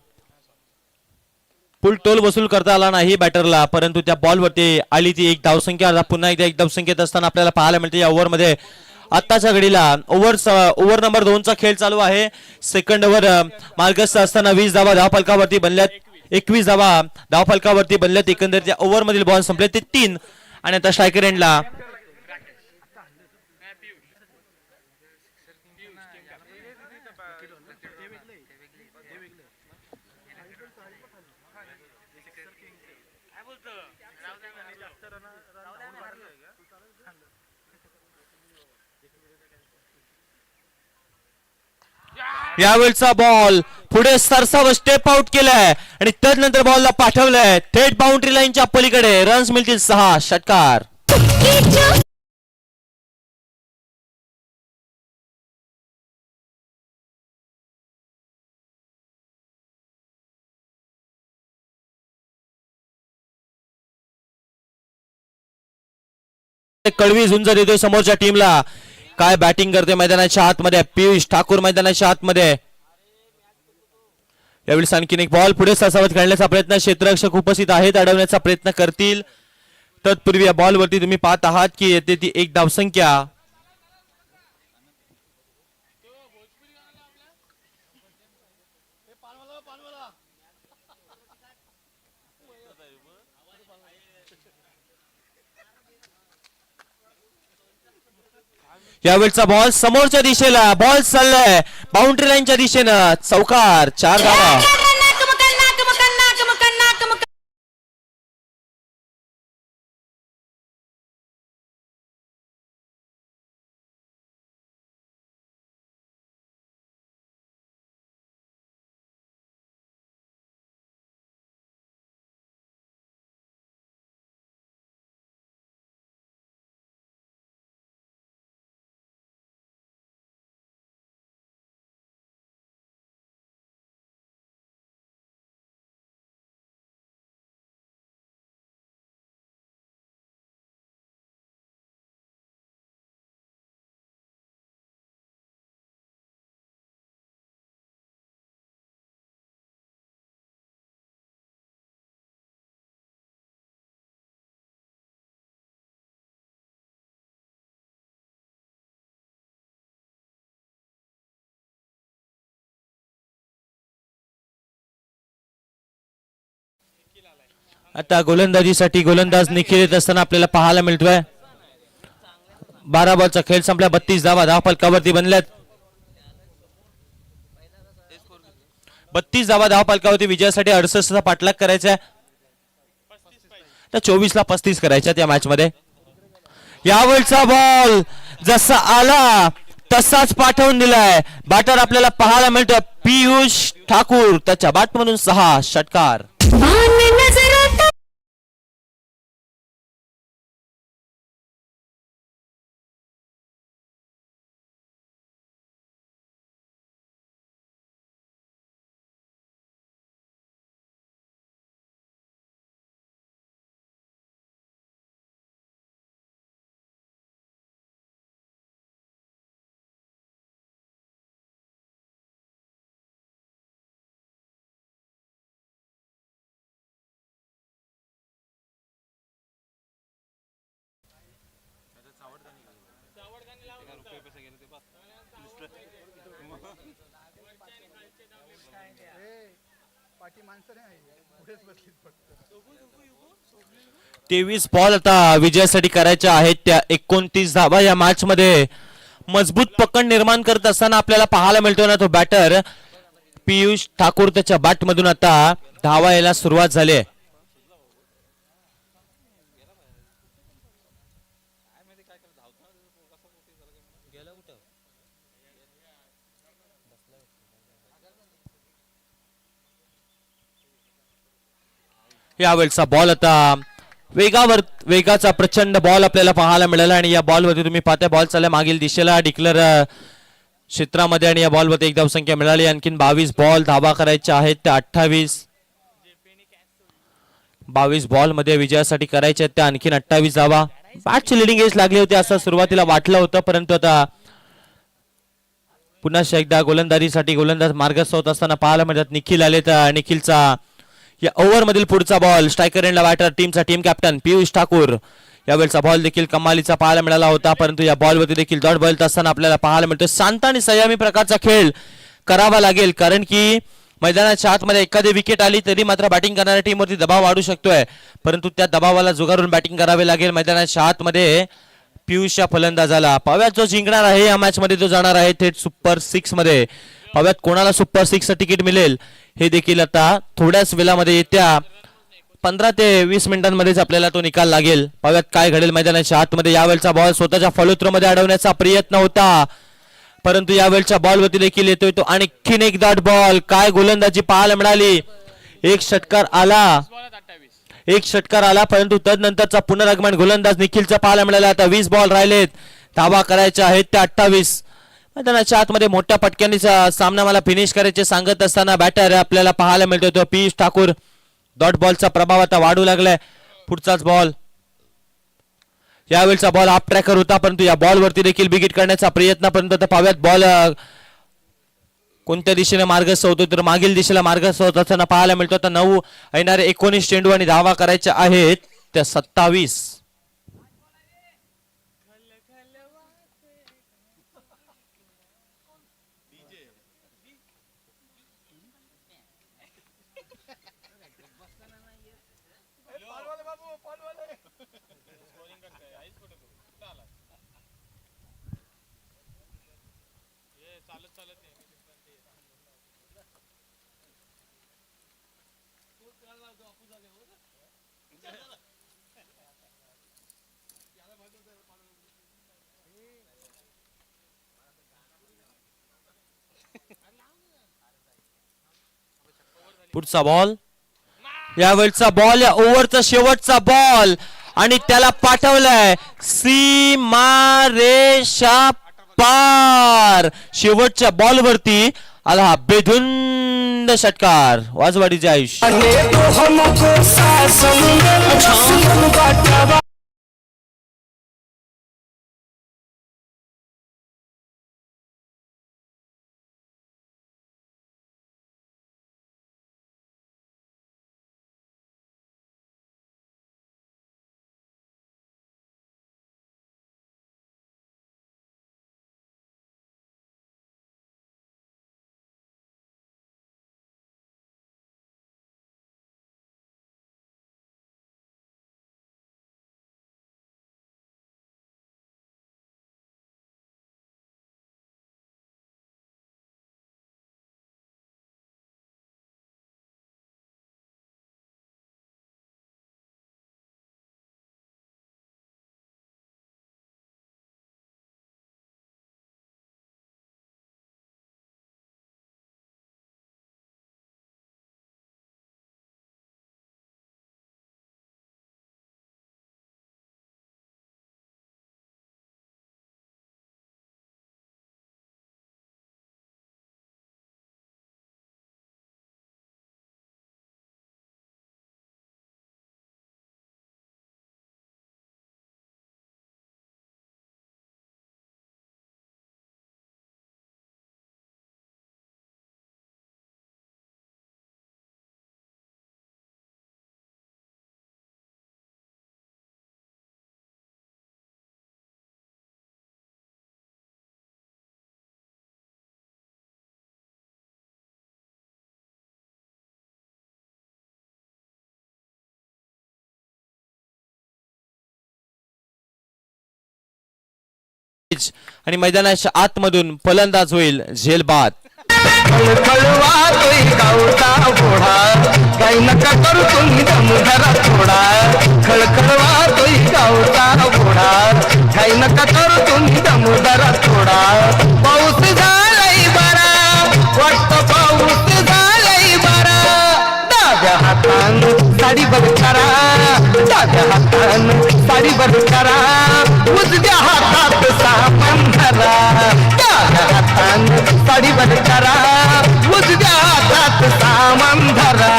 फुल टोल वसूल करता आला नाही बॅटरला, परंतु त्या बॉलवरती आली ती एक धावसंख्या. पुन्हा एकदा एक धावसंख्येत असताना आपल्याला पाहायला मिळते या ओव्हरमध्ये. आत्ताच्या घडीला ओव्हर नंबर 2 चा खेळ चालू आहे. सेकंड ओव्हर मार्गस्थ असताना 20 धावा धावफलकावरती बनल्यात. 21 धावा धावफलकावरती बनल्यात. एकंदरीत या ओव्हर मधील बॉल संपले ते 3 आणि आता स्ट्रायकर एंडला यावेळचा बॉल पुढे सरसाव स्टेप आउट केलाय आणि त्यानंतर बॉलला पाठवलंय थेट बाउंड्री लाईनच्या पलीकडे. रन्स मिळतील 6. षटकार. कडवी झुंज देतोय समोरच्या टीमला. काय बॅटिंग करते मैदानाच्या आतमध्ये पियुष ठाकूर मैदानाच्या आतमध्ये. यावेळी आणखीन एक बॉल पुढे सरसावत खेळण्याचा प्रयत्न. क्षेत्ररक्षक उपस्थित आहेत, अडवण्याचा प्रयत्न करतील. तत्पूर्वी या बॉलवरती तुम्ही पाहत आहात की येते ती एक धावसंख्या. यावेळचा बॉल समोरच्या दिशेला, बॉल चाललाय बाउंड्री लाईनच्या दिशेनं. चौकार. 4 धावा. आता गोलंदाजीसाठी गोलंदाज निखिल येत असताना आपल्याला पाहायला मिळतोय. 12 बॉलचा खेळ संपला. 32 धावा धावफलकावरती बनल्यात. 32 धावा धावफलकावरती विजयासाठी 68 चा पाठलाग करायचा आहे. तर 24 ला 35 करायच्या त्या मॅच मध्ये. यावेळचा बॉल जसा आला तसाच पाठवून दिलाय. बॅटर आपल्याला पाहायला मिळतोय पियुष ठाकूर. त्याच्या बॅट मधून 6 षटकार. तेवीस बॉल आता विजयासाठी करायच्या आहेत. त्या 29 धावा या मॅच मध्ये मजबूत पकड निर्माण करत असताना आपल्याला पाहायला मिळतो ना तो बॅटर पियुष ठाकूर. त्याच्या बॅट मधून आता धावा यायला सुरुवात झाली आहे. यावेळचा बॉल आता वेगाचा प्रचंड बॉल आपल्याला पाहायला मिळाला. आणि या बॉलवरती तुम्ही पाहता बॉल चालला मागील दिशेला डिक्लेअर क्षेत्रामध्ये. आणि या बॉलवरती एक धावसंख्या मिळाली. आणखीन 22 बॉल धावा करायच्या आहेत त्या 28. 22 बॉल मध्ये विजयासाठी करायच्या आहेत त्या आणखीन 28 धावा. बॅटची लिडिंग एज लागली होती असं सुरुवातीला वाटलं होतं, परंतु आता पुन्हा एकदा गोलंदाजीसाठी गोलंदाज मार्गस्थ होत असताना पाहायला मिळतात निखिल आले. तर निखिलचा या ओव्हर मधील पुढचा बॉल स्ट्रायकर एंडला बॅटर टीमचा टीम कॅप्टन पियुष ठाकूर. यावेळचा बॉल देखील कमालीचा पाहायला मिळाला होता, परंतु या बॉलवरती देखील डॉट बॉल असताना आपल्याला पाहायला मिळतो. शांत आणि संयमी प्रकारचा खेळ करावा लागेल, कारण की मैदानाच्या आतमध्ये एखादी विकेट आली तरी मात्र बॅटिंग करणाऱ्या टीमवरती दबाव वाढू शकतोय, परंतु त्या दबावाला जुगारून बॅटिंग करावे लागेल. मैदानाच्या आतमध्ये पियुष या फलंदाजाला पव्यात जो जिंकणार आहे या मॅच मध्ये तो जाणार आहे थेट सुपर 6 मध्ये. पव्यात कोणाला सुपर 6 चं तिकीट मिळेल हे देखील आता थोड्याच वेळामध्ये येत्या 15 ते 20 मिनिटांमध्येच आपल्याला तो निकाल लागेल. पव्यात काय घडेल मैदानाच्या आतमध्ये. यावेळचा बॉल स्वतःच्या फलोत्रमध्ये अडवण्याचा प्रयत्न होता, परंतु यावेळच्या बॉलवरती देखील येतोय तो आणखीन एक दाट बॉल. काय गोलंदाजी पाहायला मिळाली. एक षटकार आला, परंतु तदनंतरचा पुनरागमन गोलंदाज निखिलचा पाहायला मिळाला. आता 20 बॉल राहिलेत, धावा करायच्या आहेत त्या 28. मैदानाच्या आतमध्ये मोठ्या फटक्यांनी सामना मला फिनिश करायचे सांगत असताना बॅटर आपल्याला पाहायला मिळतोय तो पियुष ठाकूर. डॉट बॉलचा प्रभाव आता वाढू लागलाय. पुढचाच बॉल, यावेळचा बॉल हाफ ट्रॅकर होता, परंतु या बॉलवरती देखील बिगिट करण्याचा प्रयत्न, परंतु आता पाव्यात बॉल कोणत्या दिशेने मार्गस्थ होतो तर मागील दिशेला मार्गस्थ होत असताना पाहायला मिळतो. आता 9 येणारे 19 चेंडू आणि धावा करायच्या आहेत त्या 27. पुढचा बॉल, यावेळचा बॉल या ओव्हरचा शेवटचा बॉल आणि त्याला पाठवलाय सीमारेषा पार. शेवटच्या बॉलवरती आला हा बेधुंद षटकार. वाजवाडीचे आयुष्य एज आणि मैदानाच्या आतमधून फलंदाज होईल झेलबाद. कळवा तोय गावचा घोडा काही नका करू तुम्ही दमधरा थोडा खळखळवा तोय गावचा घोडा काही नका करू तुम्ही दमधरा थोडा पाऊस झालाय बरा वाटत पाऊस झालाय बरा डाव्या हातान साडी बंद करा डाव्या हातान साडी बंद करा उजव्या हातात सामान धरा डाव्या हातान साडी बंद करा उजव्या हातात सामान धरा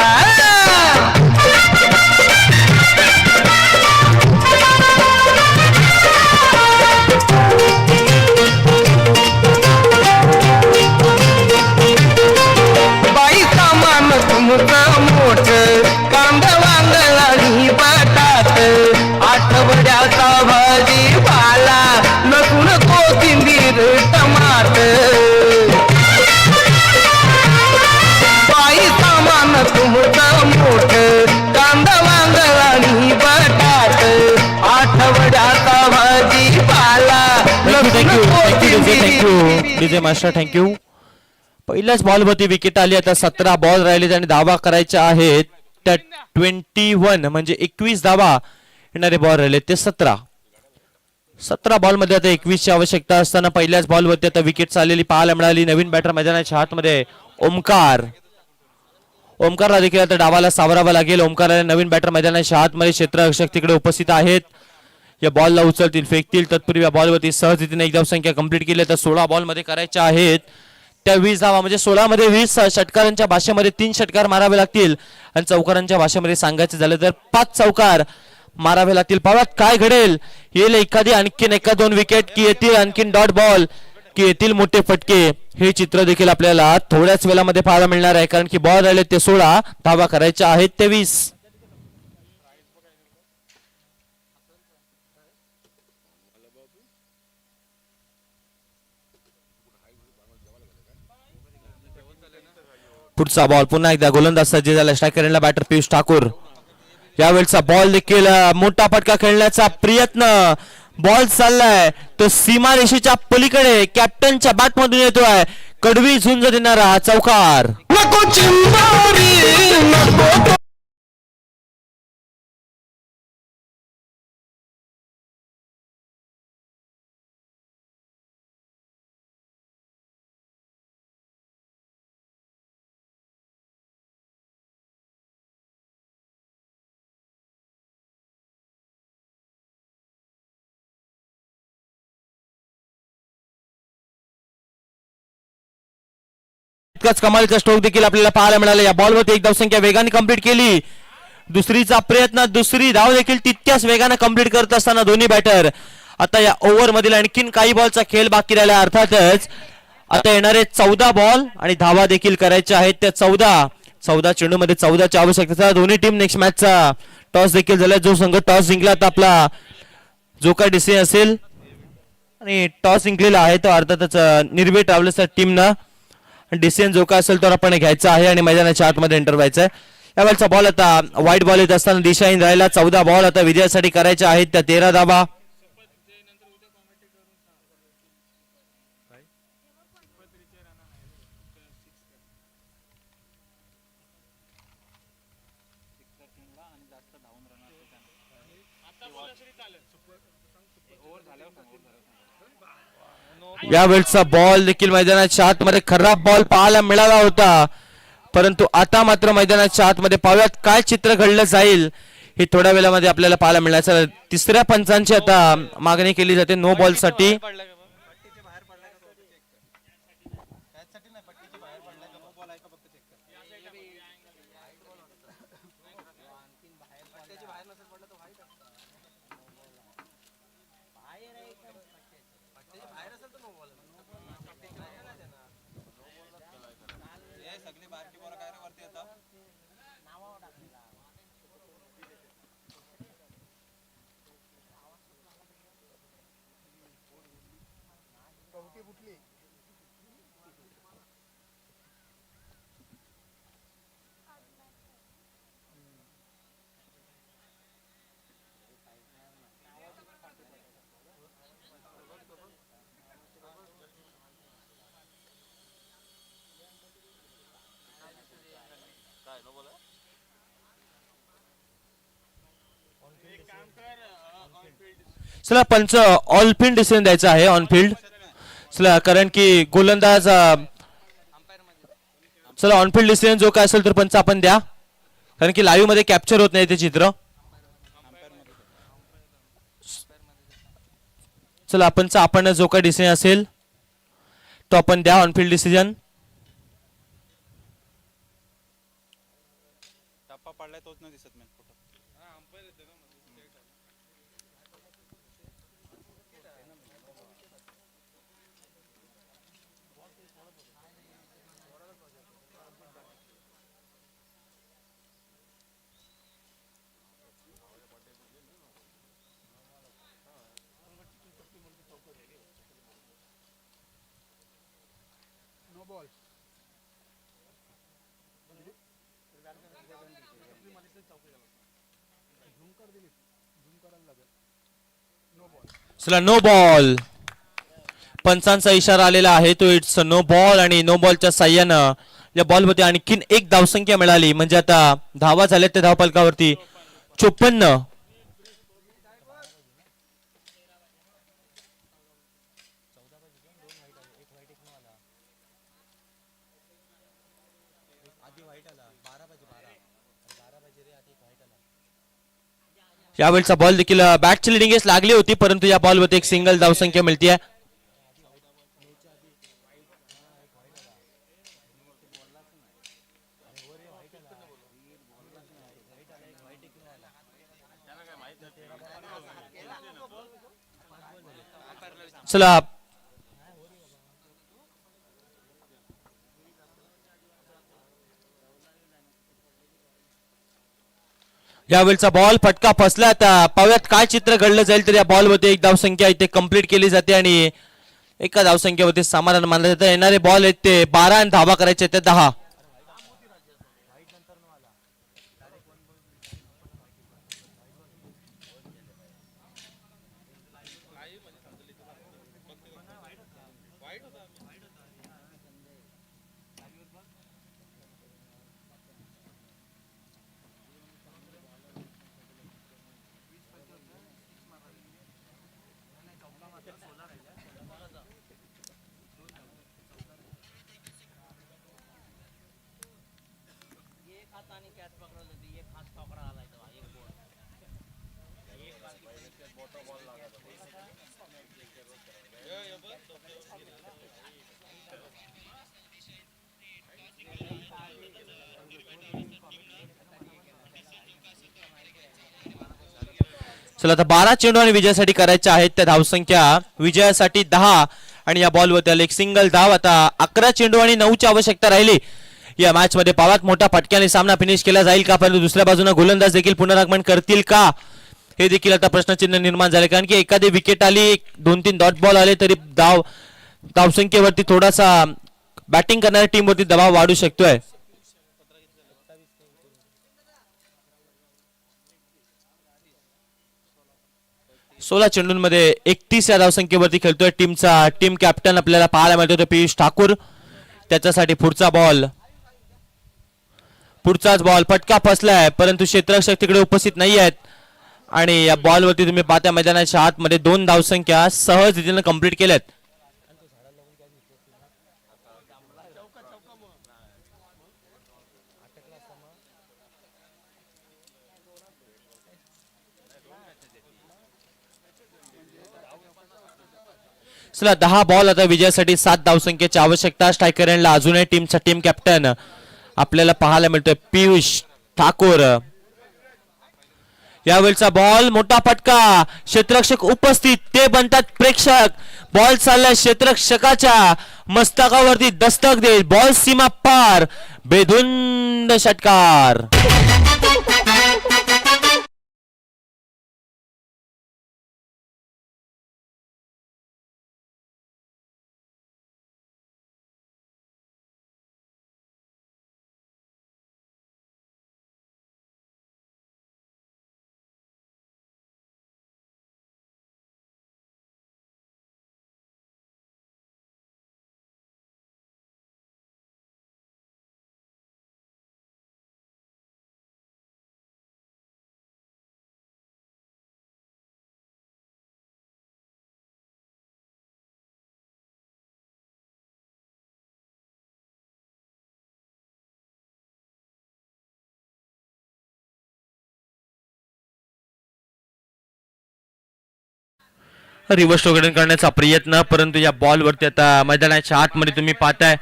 बाई सामान तुमचं मोठ कांदा वांगळी बटाट आठवड्याचा भाजी पाला नसून कोथिंबीर टमाट बाई सामान तुमचं मोठ कांदा वांगळी बटाट आठवड्याचा भाजी पाला thank you thank you DJ master thank you. पहिल्याच बॉलवरती विकेट आली. आता 17 बॉल राहिले आणि धावा करायच्या आहेत त्या 21 म्हणजे 21 धावा येणारे बॉल राहिले ते 17 बॉल मध्ये आता 21 ची आवश्यकता असताना पहिल्याच बॉलवरती आता विकेट चाललेली पाहायला मिळाली. नवीन बॅटर मैदानाच्या हातमध्ये ओमकारला देखील आता डावाला सावरावा लागेल. ओमकारला नवीन बॅटर मैदानाच्या हातमध्ये क्षेत्ररक्षक तिकडे उपस्थित आहेत. या बॉलला उचलतील फेकतील तत्पूर्वी या बॉलवरती सहजरीतीने एक धावसंख्या कंप्लीट केली. तर 16 बॉल मध्ये करायच्या आहेत त्या 20 धावा म्हणजे 16 मध्ये 20 षटकारांच्या भाषेमध्ये 3 षटकार मारावे लागतील आणि चौकारांच्या भाषेमध्ये सांगायचं झालं तर 5 चौकार मारावे लागतील. पावत काय घडेल येईल एखादी आणखीन एका दोन विकेट की येतील आणखीन डॉट बॉल की येतील मोठे फटके हे चित्र देखील आपल्याला थोड्याच वेळामध्ये पाहायला मिळणार आहे कारण की बॉल राहिले ते 16 धावा करायच्या आहेत ते 20. पुढचा बॉल पुन्हा एकदा गोलंदाज सज्ज झाला. Striker batter Piyush Thakur. यावेळचा बॉल देखील मोठा फटका खेळण्याचा प्रयत्न. बॉल चाललाय तो सीमारेषेच्या पलीकडे कॅप्टनच्या बॅट मधून येतोय. कडवी झुंज देणारा चौकार. नको चिंबारी नको इतकाच कमालीचा स्ट्रोक देखील आपल्याला पाहायला मिळाला. या बॉलवरती एक धावसंख्या वेगाने कंप्लीट केली. दुसरीचा प्रयत्न दुसरी धाव देखील तितक्याच वेगाने कंप्लीट करत असताना दोन्ही बॅटर आता या ओव्हर मधील आणखीन काही बॉलचा खेळ बाकी राहिला. अर्थातच आता येणारे 14 बॉल आणि धावा देखील करायच्या आहेत त्या 14 चेंडू मध्ये 14ची आवश्यकता. दोन्ही टीम नेक्स्ट मॅचचा टॉस देखील झाला. जो संघ टॉस जिंकला तर आपला जो काय डिसिजन असेल आणि टॉस जिंकलेला आहे तो अर्थातच निर्भय ट्रॅव्हल्सच्या टीमनं डिसिजन जो काय असेल तर आपण घ्यायचा आहे आणि मैदानाच्या आतमध्ये एंटर व्हायचं आहे. यावेळेचा बॉल आता वाईट बॉल येत असताना दिशाहीन राहिला. 14 बॉल आता विजयासाठी करायच्या आहेत त्या 13 धावा. यावेळचा बॉल देखील मैदानाच्या आतमध्ये खराब बॉल पाहायला मिळाला होता परंतु आता मात्र मैदानाच्या आतमध्ये पाहूयात काय चित्र घडलं जाईल हे थोड्या वेळामध्ये आपल्याला पाहायला मिळायचं. तिसऱ्या पंचांची आता मागणी केली जाते नो बॉल साठी. चला पंच ऑल फील्ड डिसिजन द्यायचं आहे ऑन फील्ड. चला कारण की गोलंदाज चला ऑन फील्ड डिसिजन जो काय असेल तर पंच आपण द्या, कारण की लाईव्ह मध्ये कॅप्चर होत नाही ते चित्र. चला पंच आपण जो काय डिसिजन असेल तो आपण द्या ऑन फील्ड डिसिजन. टप्पा पडलाय तोच नाही दिसत मी कुठं. चला नो बॉल. पंचांचा इशारा आलेला आहे तो इट्स नो बॉल आणि नो बॉलच्या साह्यानं या बॉलमध्ये आणखीन एक धावसंख्या मिळाली, म्हणजे आता धावा झाल्या त्या धावफलकावरती 54. यावेळचा बॉल देखील बॅटची लिडिंग लागली होती, परंतु या बॉलवरती एक सिंगल धावसंख्या मिळते. चला यावेळचा बॉल फटका फसला. आता पाहूयात काय चित्र घडलं जाईल. तर या बॉलवरती एक धावसंख्या इथे कंप्लीट केली जाते आणि एका धावसंख्येवरती समाधान मानलं जातं. येणारे बॉल आहेत ते 12 आणि धावा करायचे ते 10. चला आता 12 चेंडू आणि विजयासाठी करायच्या आहेत त्या धावसंख्या. विजयासाठी 10 आणि या बॉलवर त्याला एक सिंगल धाव. आता 11 चेंडू आणि 9ची आवश्यकता राहिली या मॅच मध्ये. पावात मोठा फटक्याने सामना फिनिश केला जाईल का, परंतु दुसऱ्या बाजूने गोलंदाज देखील पुनरागमन करतील का हे देखील आता प्रश्नचिन्ह निर्माण झाले, कारण की एखादी विकेट आली, 2-3 डॉट बॉल आले तरी धावसंख्येवरती थोडासा बॅटिंग करणाऱ्या टीम वरती दबाव वाढू शकतोय. 16 चेंडूंमध्ये 31 या धावसंख्येवरती खेळतोय टीम कॅप्टन आपल्याला पाहायला मिळतो तो पियुष ठाकूर. त्याच्यासाठी पुढचाच बॉल फटका फसलाय, परंतु क्षेत्ररक्षक तिकडे उपस्थित नाही आहेत आणि या बॉलवरती तुम्ही पाहता मैदानाच्या आतमध्ये 2 धावसंख्या सहज रीतीने कंप्लीट केल्यात. चला 10 बॉल आता विजयासाठी 7 धावसंख्येची आवश्यकता. स्ट्रायकर एंडला अजूनही टीम कॅप्टन आपल्याला पाहायला मिळतोय पियुष ठाकूर. यावेळचा बॉल मोठा फटका, क्षेत्ररक्षक उपस्थित, ते बनतात प्रेक्षक. बॉल चाललाय क्षेत्ररक्षकाच्या मस्तकावरती दस्तक देत, बॉल सीमा पार, बेधुंद षटकार. रिव्हर्स टोकन करण्याचा प्रयत्न, परंतु या बॉल वरती आता मैदानाच्या आतमध्ये तुम्ही पाहताय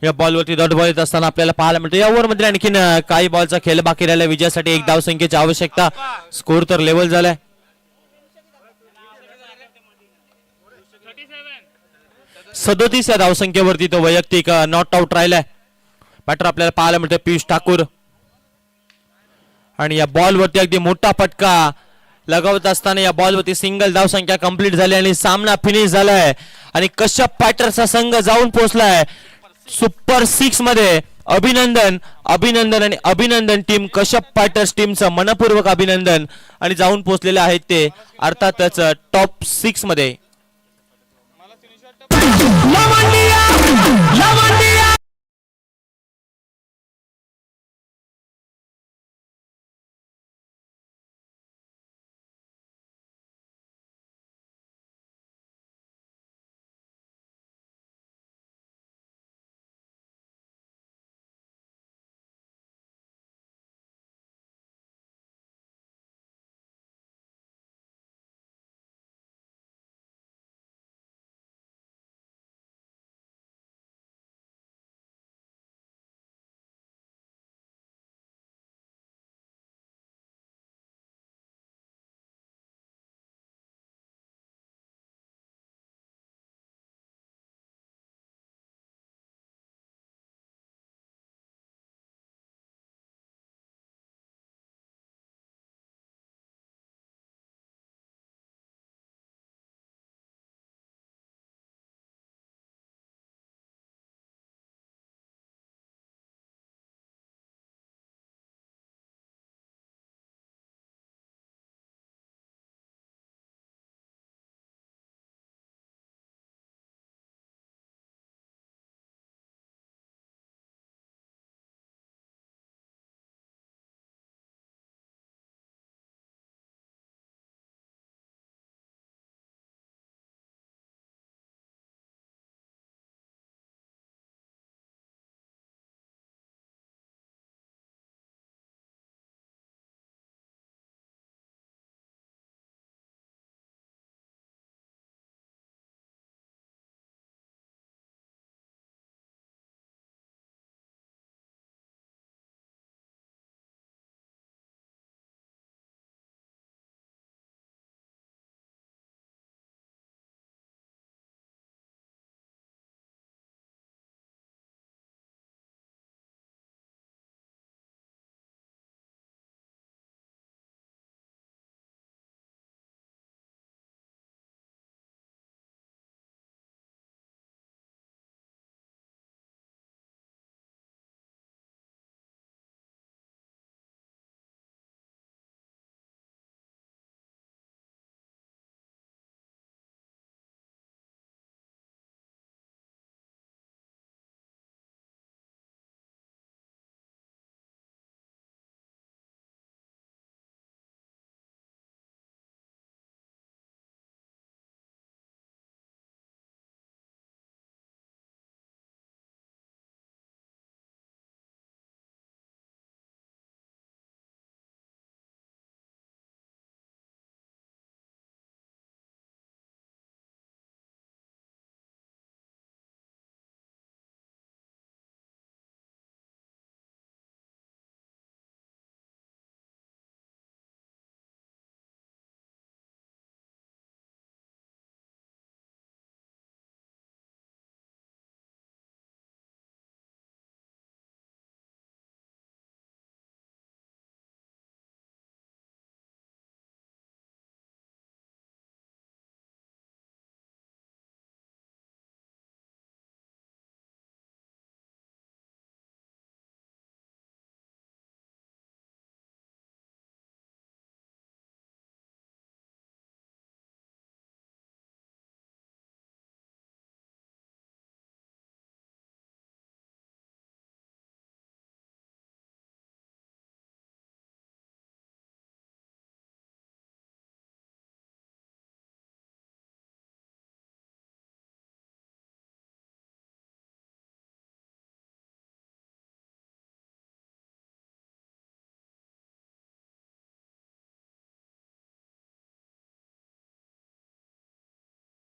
या बॉल वरती डॉट बॉल येत असताना आपल्याला पाहायला मिळतं. या ओव्हर मध्ये आणखीन काही बॉलचा खेळ बाकी राहिला. विजयासाठी 1 धाव संख्येची आवश्यकता. स्कोर तर लेवल झालाय. 37 या धावसंख्येवरती तो वैयक्तिक नॉट आउट राहिलाय. बॅटर आपल्याला पाहायला मिळतं पियुष ठाकूर. आणि या बॉल वरती अगदी मोठा फटका लगावत असताना या बॉल वरती सिंगल धाव संख्या कंप्लीट झाली आणि सामना फिनिश झालाय. आणि कश्यप फायटर्सचा संघ जाऊन पोहोचलाय सुपर 6 मध्ये. अभिनंदन अभिनंदन आणि अभिनंदन टीम कश्यप फायटर्स टीमचं मनपूर्वक अभिनंदन. आणि जाऊन पोहोचलेले आहेत ते अर्थातच टॉप 6 मध्ये. लवंग